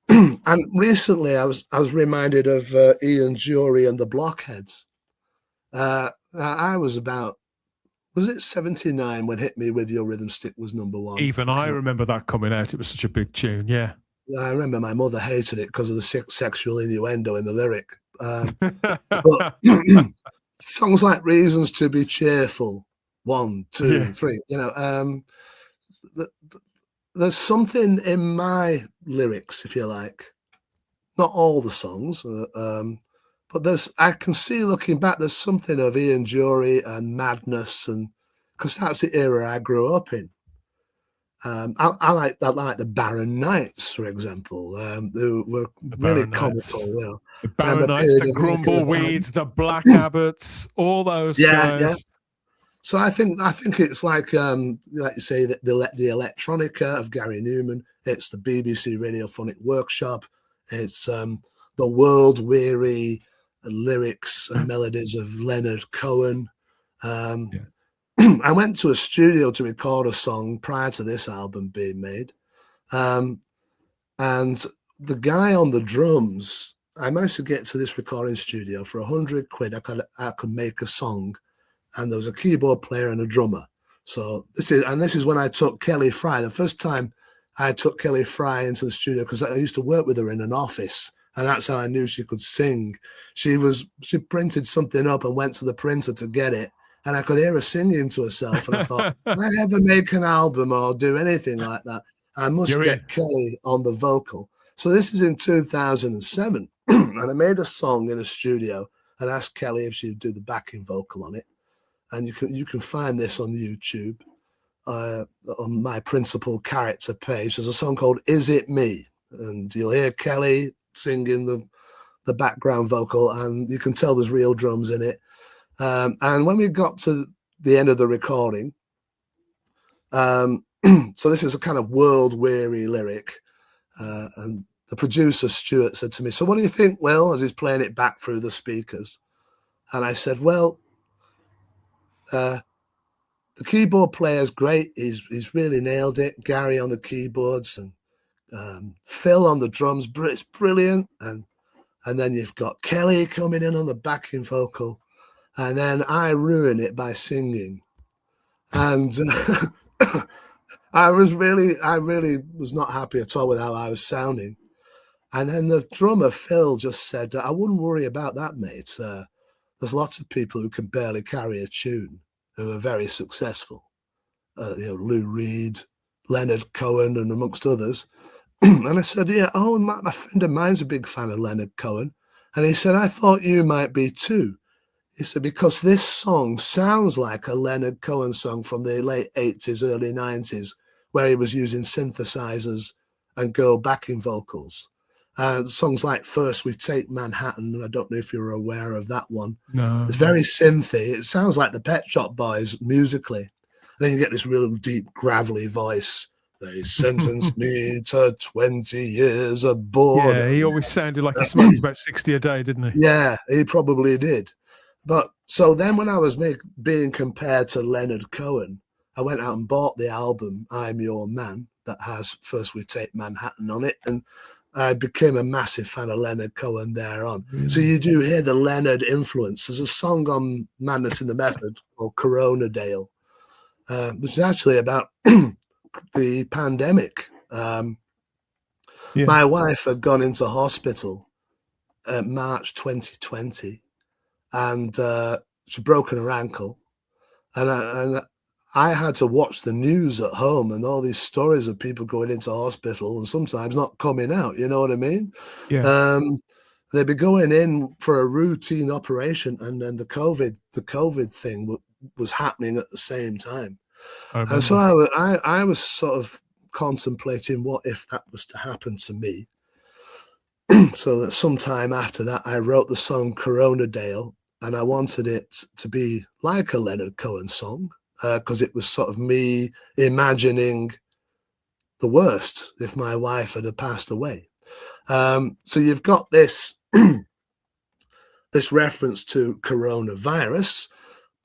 And recently I was reminded of Ian Jury and the Blockheads. I was about, was it 79 when Hit Me With Your Rhythm Stick was #1? Even I remember that coming out. It was such a big tune, yeah. I remember my mother hated it because of the sexual innuendo in the lyric. But songs like Reasons to Be Cheerful, 1, 2, 3, there's something in my lyrics, if you like. Not all the songs, but I can see looking back, there's something of Ian Jury and Madness, and because that's the era I grew up in. I like the Barron Knights, for example, who were really comical. The Barron Knights, the Grumbleweeds, the Black Abbots, all those guys. Yeah. So I think it's like you say, the electronica of Gary Newman. It's the BBC Radiophonic Workshop. It's the world-weary lyrics and melodies of Leonard Cohen. I went to a studio to record a song prior to this album being made. And the guy on the drums, I managed to get to this recording studio for £100. I could make a song, and there was a keyboard player and a drummer. So this is when I took Kelly Fry. The first time I took Kelly Fry into the studio, because I used to work with her in an office, and that's how I knew she could sing. She printed something up and went to the printer to get it, and I could hear her singing to herself. And I thought, if I ever make an album or do anything like that, I must get Kelly on the vocal. So this is in 2007, and I made a song in a studio and asked Kelly if she'd do the backing vocal on it. And you can find this on YouTube. On my principal character page, there's a song called "Is It Me," and you'll hear Kelly singing the background vocal, and you can tell there's real drums in it. And when we got to the end of the recording, so this is a kind of world-weary lyric, and the producer Stuart said to me, "So what do you think, Will?" as he's playing it back through the speakers. And I said, "Well, the keyboard player's great. He's really nailed it. Gary on the keyboards and Phil on the drums. It's brilliant. And then you've got Kelly coming in on the backing vocal. And then I ruin it by singing. And I really was not happy at all with how I was sounding. And then the drummer, Phil, just said, "I wouldn't worry about that, mate. There's lots of people who can barely carry a tune who are very successful. Lou Reed, Leonard Cohen, and amongst others." And I said, "Yeah, my friend of mine's a big fan of Leonard Cohen." And he said, "I thought you might be too." He said, "Because this song sounds like a Leonard Cohen song from the late 80s, early 90s, where he was using synthesizers and girl backing vocals. Songs like First We Take Manhattan," and I don't know if you're aware of that one. No. It's very synthy. It sounds like the Pet Shop Boys musically. And then you get this real deep, gravelly voice. "They sentenced me to 20 years of boredom." Yeah, he always sounded like he smoked about 60 a day, didn't he? Yeah, he probably did. But so then when I was being compared to Leonard Cohen, I went out and bought the album I'm Your Man that has First We Take Manhattan on it. And I became a massive fan of Leonard Cohen there on. Really? So you do hear the Leonard influence. There's a song on Madness in the Method called Corona Dale, which is actually about the pandemic. My wife had gone into hospital March 2020, and she'd broken her ankle. And I had to watch the news at home and all these stories of people going into hospital and sometimes not coming out. You know what I mean? Yeah. They'd be going in for a routine operation, and then the COVID thing was happening at the same time. And so I was sort of contemplating what if that was to happen to me. So that sometime after that, I wrote the song Corona Dale, and I wanted it to be like a Leonard Cohen song. Because it was sort of me imagining the worst if my wife had passed away. So you've got this this reference to coronavirus,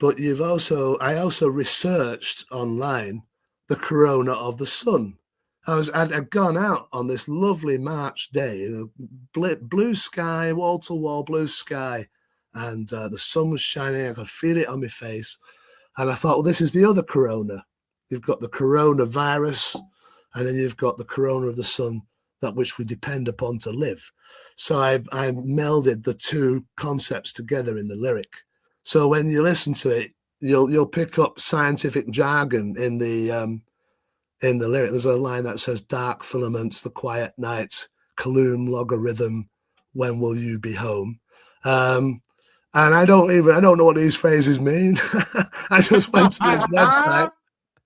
but I also researched online the corona of the sun. I'd gone out on this lovely March day, blue sky, wall to wall blue sky, and the sun was shining. I could feel it on my face. And I thought, well, this is the other corona. You've got the coronavirus, and then you've got the corona of the sun, that which we depend upon to live. So I melded the two concepts together in the lyric. So when you listen to it, you'll pick up scientific jargon in the lyric. There's a line that says, "Dark filaments, the quiet night, Coulomb logarithm, when will you be home?" And I don't know what these phrases mean. I just went to this website.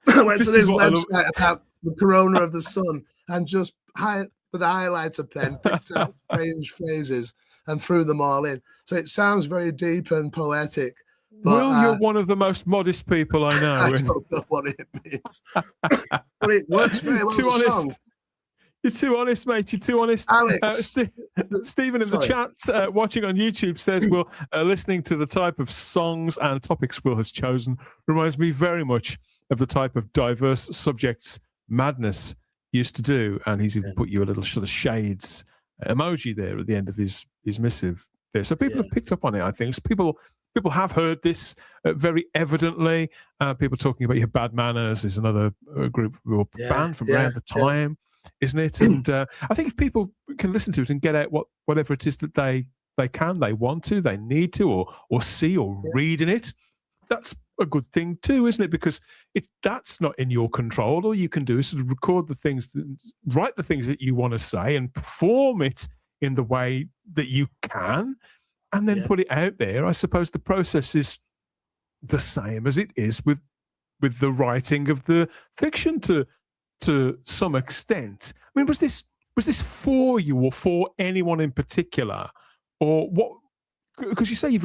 I went to this website about the corona of the sun and just with a highlighter pen picked out strange phrases and threw them all in. So it sounds very deep and poetic. But, Will, you're one of the most modest people I know. I don't know what it means. But it works very well with the song. You're too honest, mate. You're too honest. Alex. Stephen in the chat watching on YouTube says, "Will, listening to the type of songs and topics Will has chosen reminds me very much of the type of diverse subjects Madness used to do." And he's even put you a little sort of shades emoji there at the end of his missive there. So people have picked up on it, I think. So people have heard this very evidently. People talking about your Bad Manners is another group who were banned from around the time. Isn't it? And I think if people can listen to it and get out whatever it is that they want to, they need to, or see or read in it, that's a good thing too, isn't it? Because that's not in your control. All you can do is sort of record the things, write the things that you want to say, and perform it in the way that you can, and then put it out there. I suppose the process is the same as it is with the writing of the fiction to some extent. I mean, was this for you or for anyone in particular, or what? Because you say you've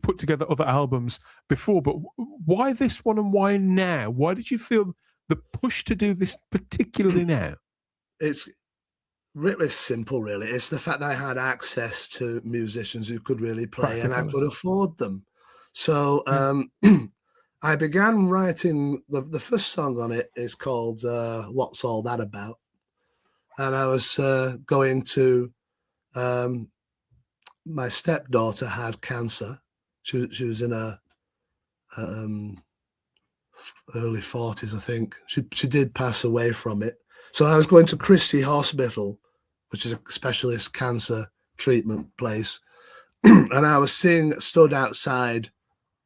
put together other albums before, but why this one and why now? Why did you feel the push to do this particularly now? It's really simple, really. It's the fact that I had access to musicians who could really play and I could afford them. So I began writing, the first song on it is called What's All That About? And I was going to, my stepdaughter had cancer. She was in her early 40s, I think. She did pass away from it. So I was going to Christie Hospital, which is a specialist cancer treatment place. And I was stood outside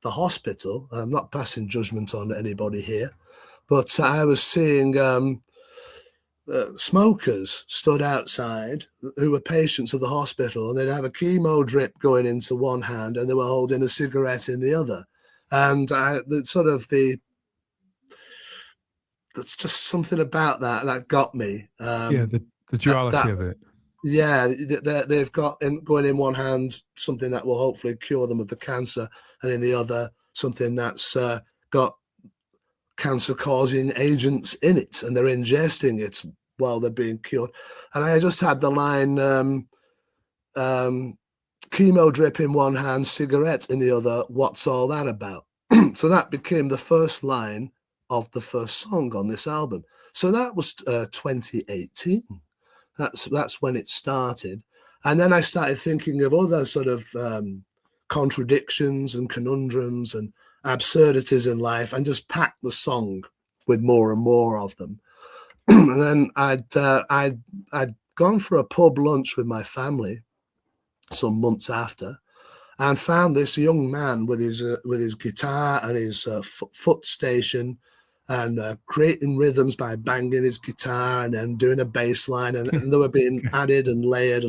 the hospital. I'm not passing judgment on anybody here, but I was seeing smokers stood outside who were patients of the hospital, and they'd have a chemo drip going into one hand and they were holding a cigarette in the other. And there's just something about that got me. The duality of it. Yeah, they've got going in one hand something that will hopefully cure them of the cancer, and in the other something that's got cancer-causing agents in it, and they're ingesting it while they're being cured. And I just had the line, chemo drip in one hand, cigarette in the other, what's all that about? So that became the first line of the first song on this album. So that was 2018. That's when it started. And then I started thinking of other sort of contradictions and conundrums and absurdities in life, and just packed the song with more and more of them. And then I'd gone for a pub lunch with my family some months after, and found this young man with his guitar and his foot station, and creating rhythms by banging his guitar and then doing a bass line, and they were being added and layered,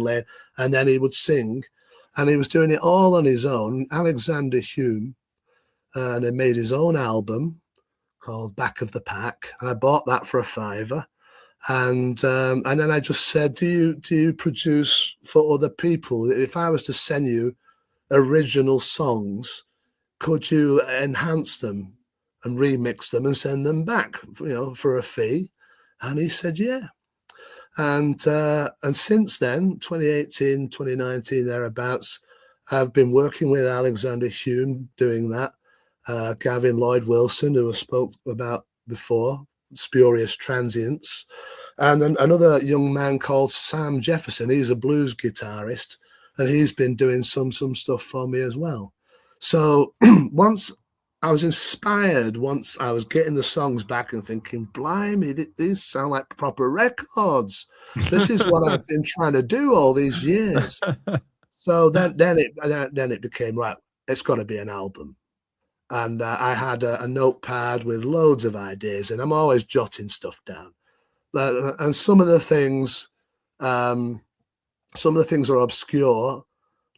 and then he would sing, and he was doing it all on his own. Alexander Hume, and he made his own album called Back of the Pack, and I bought that for £5. And then I just said, do you produce for other people? If I was to send you original songs, could you enhance them and remix them and send them back, for a fee? And he said, yeah. And since then, 2018, 2019, thereabouts, I've been working with Alexander Hume doing that. Gavin Lloyd Wilson, who I spoke about before, Spurious Transients. And then another young man called Sam Jefferson. He's a blues guitarist, and he's been doing some stuff for me as well. So once I was inspired, once I was getting the songs back and thinking, blimey, these sound like proper records. This is what I've been trying to do all these years. So then it became, right, it's got to be an album. And I had a notepad with loads of ideas, and I'm always jotting stuff down. And some of the things are obscure,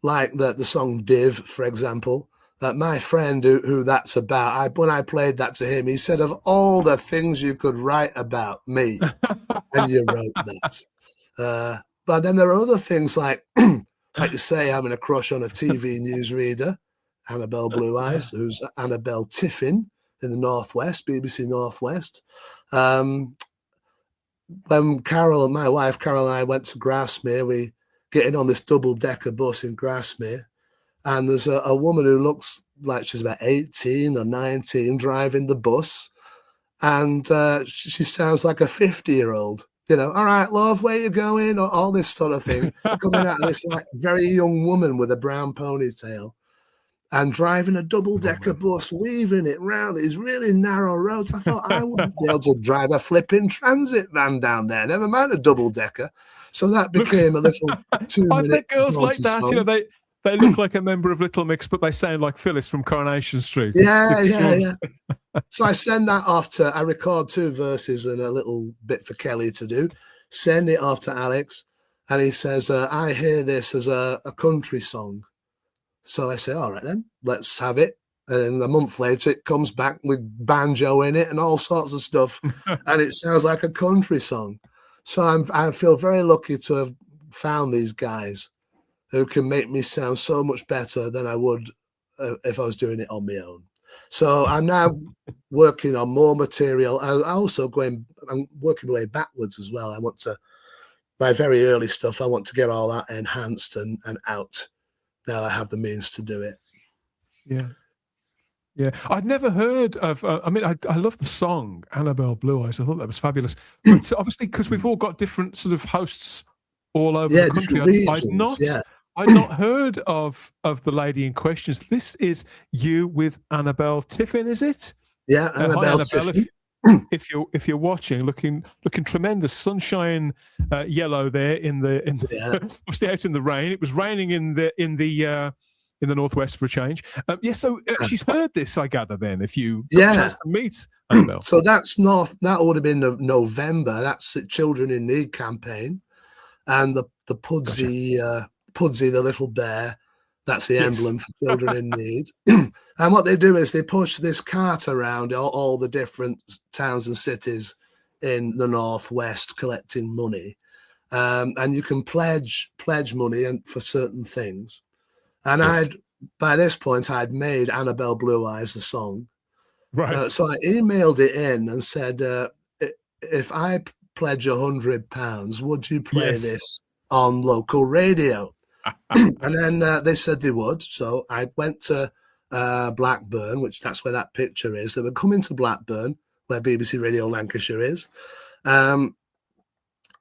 like the song Div, for example. My friend who that's about, when I played that to him, he said, of all the things you could write about me, and you wrote that. But then there are other things like you say, having a crush on a TV newsreader, Annabelle Blue Eyes, who's Annabelle Tiffin in the Northwest, BBC Northwest. When Carol, my wife Carol, and I went to Grasmere, we getting on this double-decker bus in Grasmere, and there's a woman who looks like she's about 18 or 19 driving the bus, and she sounds like a 50-year-old. All right, love, where you going? Or all this sort of thing, coming out of this like very young woman with a brown ponytail, and driving a double-decker bus, weaving it round these really narrow roads. I thought I wouldn't be able to drive a flipping transit van down there, never mind a double-decker. So that became a little too. I think girls like that, They look like a member of Little Mix, but they sound like Phyllis from Coronation Street. Yeah. So I send that off to, I record 2 verses and a little bit for Kelly to do, send it off to Alex, and he says, I hear this as a country song. So I say, all right then, let's have it. And a month later, it comes back with banjo in it and all sorts of stuff. And it sounds like a country song. So I feel very lucky to have found these guys who can make me sound so much better than I would if I was doing it on my own. So I'm now working on more material. I'm working my way backwards as well. I want to, my very early stuff, I want to get all that enhanced and out. Now I have the means to do it. Yeah. I'd never heard of, I love the song, Annabelle Blue Eyes. I thought that was fabulous. But obviously, because we've all got different sort of hosts all over the country, I'd not heard of the lady in question. This is you with Annabelle Tiffin, is it? Yeah, Annabelle Tiffin. If you're watching, looking tremendous, sunshine yellow there in the obviously out in the rain. It was raining in the northwest for a change. So she's heard this, I gather. Then, if you got a chance to meet Annabelle, so that would have been November. That's the Children in Need campaign, and the Pudsey. Gotcha. Pudsey, the little bear, that's the emblem for Children in Need. And what they do is they push this cart around all the different towns and cities in the northwest collecting money, and you can pledge money for certain things. And by this point I'd made Annabelle Blue Eyes a song, right? So I emailed it in and said, if I pledge £100, would you play this on local radio? And then they said they would. So I went to Blackburn, that's where that picture is. They were coming to Blackburn, where BBC Radio Lancashire is. And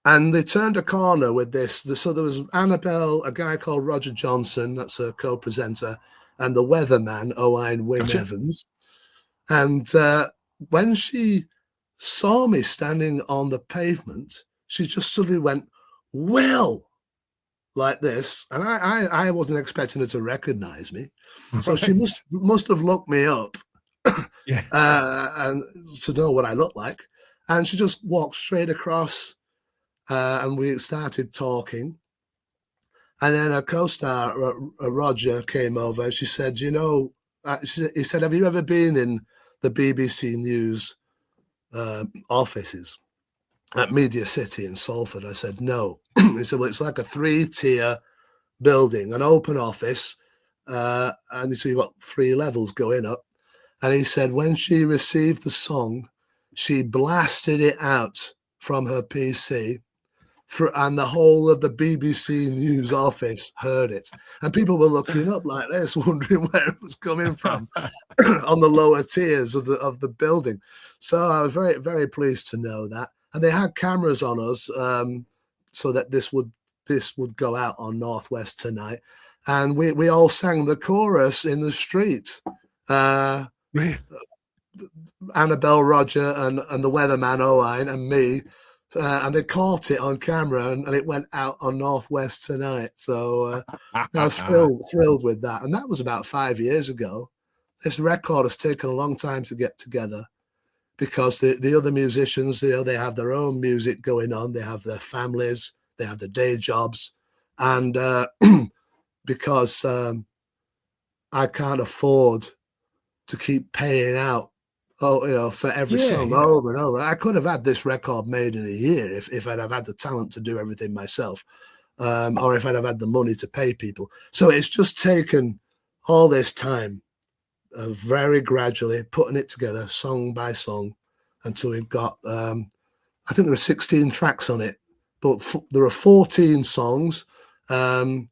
they turned a corner with this. So there was Annabelle, a guy called Roger Johnson, that's a co-presenter, and the weatherman, Owain Wynne Evans. And when she saw me standing on the pavement, she just suddenly went, "Well," like this, and I wasn't expecting her to recognize me, so she must have looked me up, and to know what I look like, and she just walked straight across, and we started talking, and then her co-star Roger came over, and she said, he said, "Have you ever been in the BBC News offices at Media City in Salford?" I said, "No." He said, "Well, it's like a 3-tier building, an open office, and so you've got 3 levels going up." And he said, when she received the song, she blasted it out from her PC, and the whole of the BBC News office heard it. And people were looking up like this, wondering where it was coming from on the lower tiers of the building. So I was very, very pleased to know that. And they had cameras on us, so that this would go out on Northwest Tonight, and we all sang the chorus in the street. Annabelle, Roger, and the weatherman Owain and me, and they caught it on camera, and it went out on Northwest Tonight. So I was thrilled with that, and that was about 5 years ago. This record has taken a long time to get together, because the other musicians, they have their own music going on. They have their families, they have their day jobs. And because I can't afford to keep paying out, for every song over and over. I could have had this record made in a year if I'd have had the talent to do everything myself, or if I'd have had the money to pay people. So it's just taken all this time, very gradually putting it together song by song until we've got I think there are 16 tracks on it, but there are 14 songs, and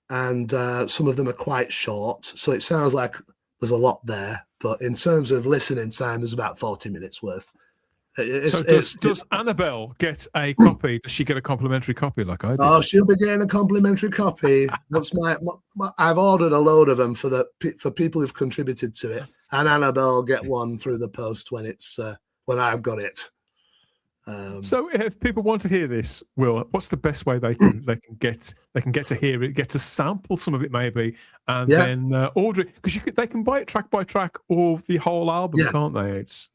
some of them are quite short, so it sounds like there's a lot there, but in terms of listening time, there's about 40 minutes worth. Does Annabelle get a copy? Does she get a complimentary copy like I did? Oh, she'll be getting a complimentary copy. I've ordered a load of them for people who've contributed to it, and Annabelle will get one through the post when I've got it. So if people want to hear this, Will, what's the best way they can get to hear it, get to sample some of it maybe, and then order it? Because they can buy it track by track or the whole album, can't they? It's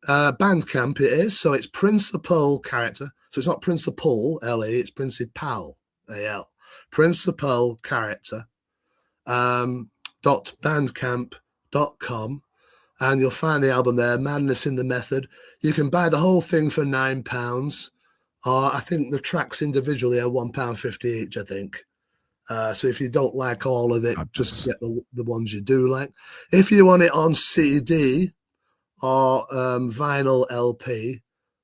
Bandcamp it is. So it's Principal Character. So it's not Principal L-E, it's Principal A-L. Principal Character .bandcamp.com, and you'll find the album there, Madness in the Method. You can buy the whole thing for £9, or I think the tracks individually are £1.50 each, I think. So if you don't like all of it, just get the ones you do like. If you want it on CD or vinyl LP,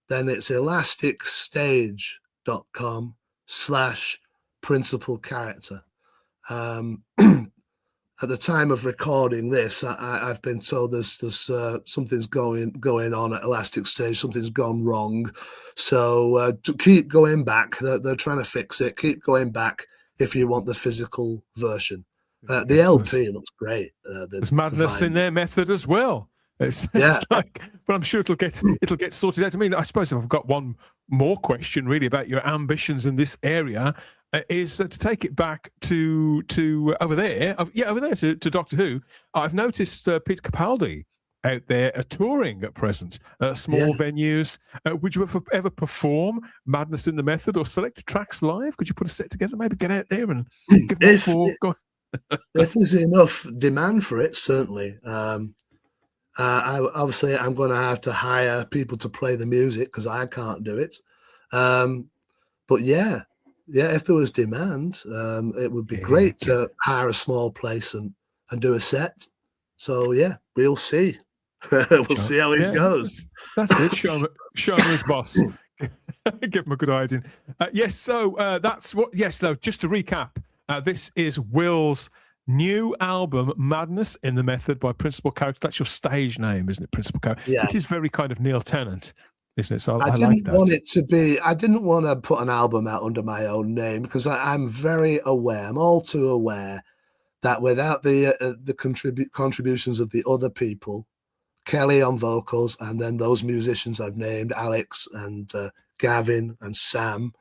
then it's elasticStage.com/principal character. At the time of recording this, I've been told there's something's going on at Elastic Stage. Something's gone wrong. So to keep going back. They're trying to fix it. Keep going back if you want the physical version. The LP looks great. There's madness in their method as well. It's like, but I'm sure it'll get sorted out. I mean, I suppose if I've got one more question really about your ambitions in this area, is to take it back to over there, to Doctor Who. I've noticed Peter Capaldi out there touring at present, small venues. Would you ever perform Madness in the Method or select tracks live? Could you put a set together, maybe get out there and give them if there's enough demand for it, certainly. Obviously, I'm going to have to hire people to play the music because I can't do it. But if there was demand, it would be great to hire a small place and do a set. So we'll see. We'll see how it goes. That's it. Show him his boss. Give him a good idea. So that's what. Yes, though. Just to recap, this is Will's new album, Madness in the Method by Principal Character. That's your stage name, isn't it? Principal Character. Yeah. It is very kind of Neil Tennant, isn't it? So I didn't want it to be. I didn't want to put an album out under my own name because I'm very aware. I'm all too aware that without the contributions of the other people, Kelly on vocals, and then those musicians I've named, Alex and Gavin and Sam,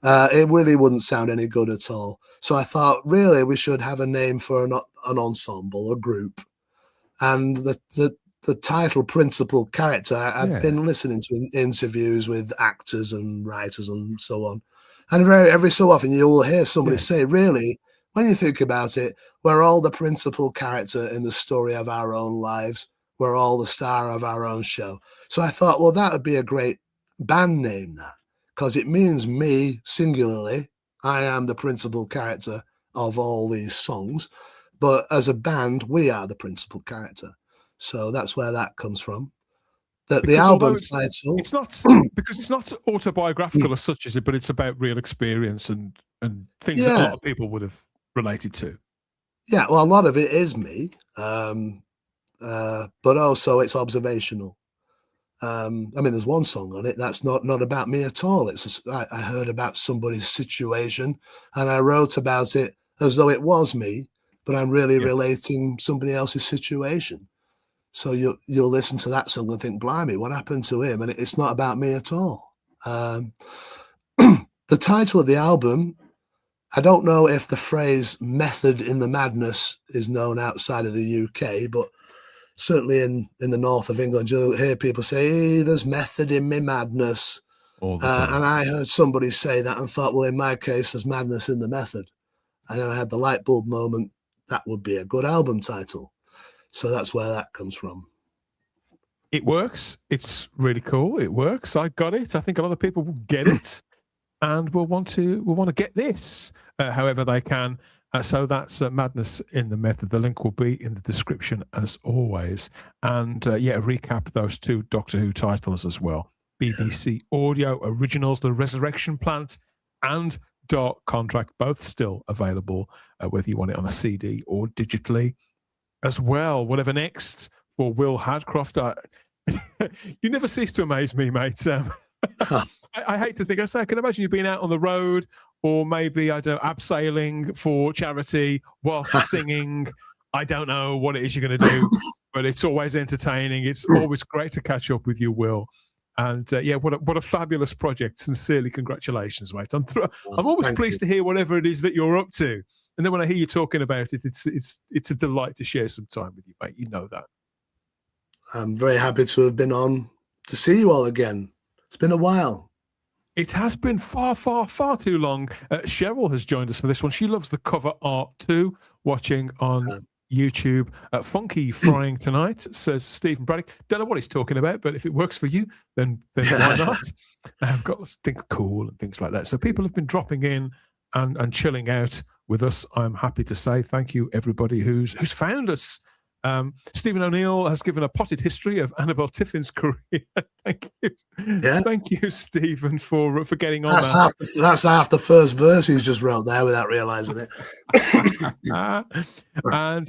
it really wouldn't sound any good at all. So I thought, really, we should have a name for an ensemble, a group. And the title Principal Character, I've been listening to interviews with actors and writers and so on. And every so often you will hear somebody say, really, when you think about it, we're all the principal character in the story of our own lives. We're all the star of our own show. So I thought, well, that would be a great band name, that, because it means me singularly. I am the principal character of all these songs, but as a band, we are the principal character. So that's where that comes from. The album title, it's not because it's not autobiographical as such, is it? But it's about real experience and things that a lot of people would have related to. Yeah, well, a lot of it is me, but also it's observational. I mean, there's one song on it that's not about me at all. I heard about somebody's situation and I wrote about it as though it was me, but I'm really relating somebody else's situation. So you'll listen to that song and think, blimey, what happened to him? And it's not about me at all. The title of the album, I don't know if the phrase method in the madness is known outside of the UK, but certainly in the north of England, you'll hear people say, hey, there's method in me madness. All the time. And I heard somebody say that and thought, well, in my case, there's madness in the method. And then I had the light bulb moment. That would be a good album title. So that's where that comes from. It works. It's really cool. It works. I got it. I think a lot of people will get it and will want to get this however they can. So that's Madness in the Method. The link will be in the description as always. And recap those two Doctor Who titles as well. BBC Audio Originals, The Resurrection Plant and Dark Contract, both still available, whether you want it on a CD or digitally as well. Whatever next for Will Hadcroft. You never cease to amaze me, mate. I hate to think. I can imagine you being out on the road, or maybe, I don't know, abseiling for charity whilst singing. I don't know what it is you're going to do, but it's always entertaining. It's always great to catch up with you, Will. And what a fabulous project. Sincerely, congratulations, mate. I'm always pleased to hear whatever it is that you're up to. And then when I hear you talking about it, it's a delight to share some time with you, mate. You know that. I'm very happy to have been on to see you all again. It's been a while. It has been far, far, far too long. Cheryl has joined us for this one. She loves the cover art too, watching on YouTube. Funky Frying Tonight, says Stephen Braddock. Don't know what he's talking about, but if it works for you, then why not? I've got to think cool and things like that. So people have been dropping in and chilling out with us. I'm happy to say thank you, everybody who's found us. Stephen O'Neill has given a potted history of Annabelle Tiffin's career. Thank you. Yeah. Thank you, Stephen, for getting on that. That's half the first verse he's just wrote there without realising it. And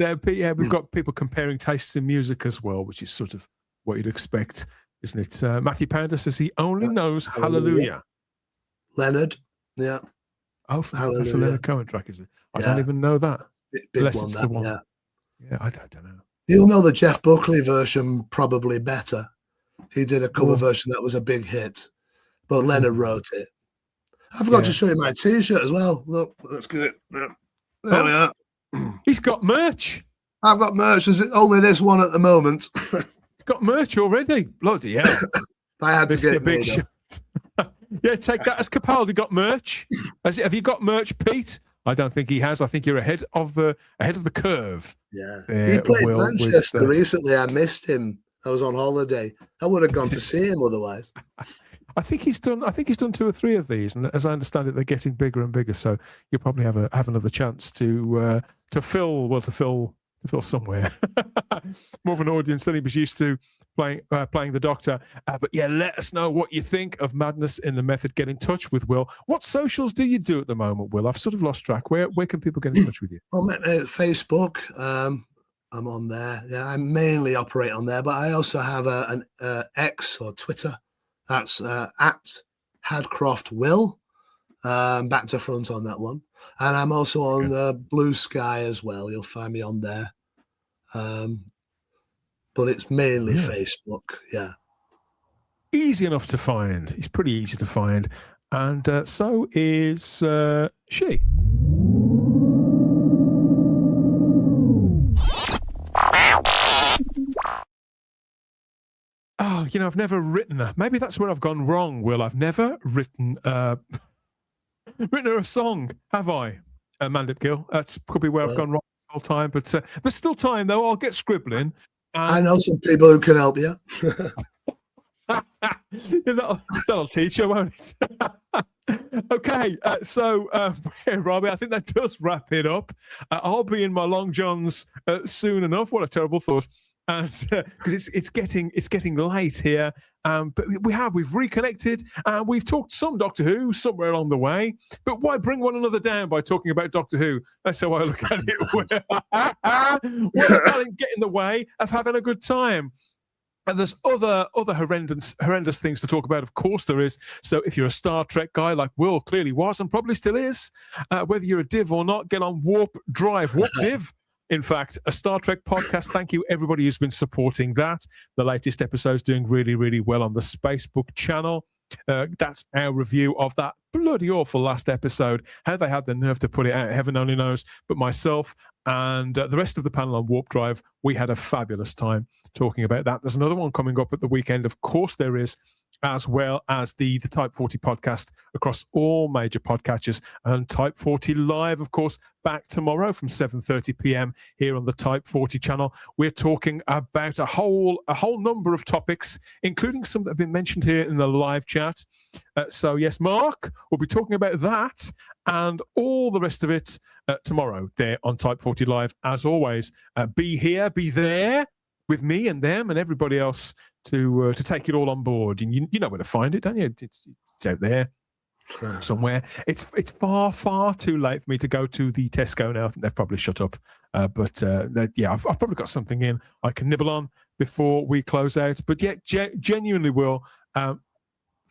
we've got people comparing tastes in music as well, which is sort of what you'd expect, isn't it? Matthew Pounder says he only knows Hallelujah. Leonard, yeah. Oh, that's a Leonard Cohen track, is it? I don't even know that. Big one, the one. Yeah, I don't know. You'll know the Jeff Buckley version probably better. He did a cover version that was a big hit, but Leonard wrote it. I forgot to show you my T-shirt as well. Look, let's get it. There we are. He's got merch. I've got merch. There's only this one at the moment. He's got merch already. Bloody hell. I had to get a big shot. Yeah, take that. Has Capaldi got merch? Have you got merch, Pete? I don't think he has. I think you're ahead of the curve. Yeah, he played Manchester recently. I missed him. I was on holiday. I would have gone to see him otherwise. I think he's done 2 or 3 of these, and as I understand it, they're getting bigger and bigger. So you'll probably have another chance to fill somewhere more of an audience than he was used to playing the Doctor. But yeah, let us know what you think of Madness in the Method. Get in touch with Will. What socials do you do at the moment, Will? I've sort of lost track. Where can people get in touch with you? On Facebook. I'm on there. Yeah, I mainly operate on there, but I also have an X or Twitter. That's at Hadcroft Will. Back to front on that one. And I'm also on Blue Sky as well. You'll find me on there. But it's mainly Facebook. Yeah. Easy enough to find. He's pretty easy to find. And so is she. Oh, I've never written her. Maybe that's where I've gone wrong, Will. I've never written her a song, have I, Mandip Gill? That's probably where I've gone wrong the whole time. But there's still time, though. I'll get scribbling. I know some people who can help you. That'll teach you, won't it? Okay, so Robbie, I think that does wrap it up. I'll be in my long johns soon enough. What a terrible thought. And because it's getting late here, but we've reconnected and we've talked some Doctor Who somewhere along the way. But why bring one another down by talking about Doctor Who? That's how I look at it. What the get in the way of having a good time? And there's other horrendous things to talk about. Of course there is. So if you're a Star Trek guy like Will clearly was and probably still is, whether you're a div or not, get on Warp Div. In fact, a Star Trek podcast. Thank you, everybody who's been supporting that. The latest episode's doing really, really well on the Spacebook channel. That's our review of that bloody awful last episode. How they had the nerve to put it out, heaven only knows. But myself and the rest of the panel on Warp Drive, we had a fabulous time talking about that. There's another one coming up at the weekend. Of course there is, as well as the Type 40 podcast across all major podcatchers, and Type 40 Live, of course, back tomorrow from 7:30 p.m. here on the Type 40 channel. We're talking about a whole number of topics, including some that have been mentioned here in the live chat. So yes, Mark, we'll be talking about that and all the rest of it tomorrow there on Type 40 Live. As always, be here, be there with me and them and everybody else to take it all on board. And you know where to find it, don't you? It's out there somewhere. It's far, far too late for me to go to the Tesco now. I think they've probably shut up. But I've probably got something in I can nibble on before we close out. But yeah, genuinely, Will,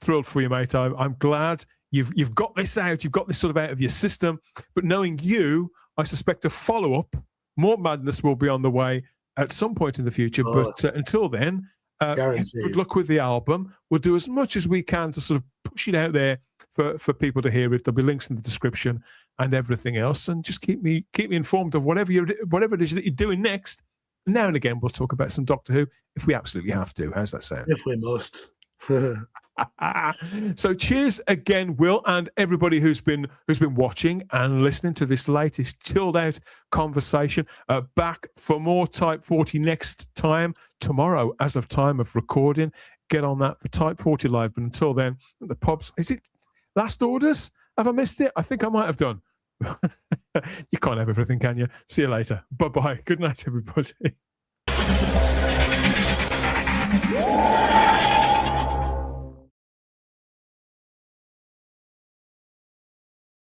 thrilled for you, mate. I'm glad you've got this out. You've got this sort of out of your system. But knowing you, I suspect a follow-up, more madness will be on the way at some point in the future. But until then, Guaranteed. Good luck with the album. We'll do as much as we can to sort of push it out there for people to hear it. There'll be links in the description and everything else. And just keep me informed of whatever it is that you're doing next. Now and again, we'll talk about some Doctor Who if we absolutely have to. How's that sound? If we must. So cheers again, Will, and everybody who's been watching and listening to this latest chilled out conversation. Back for more Type 40 next time tomorrow, as of time of recording. Get on that for Type 40 Live. But until then, the pubs. Is it last orders? Have I missed it? I think I might have done. You can't have everything, can you? See you later. Bye bye. Good night, everybody.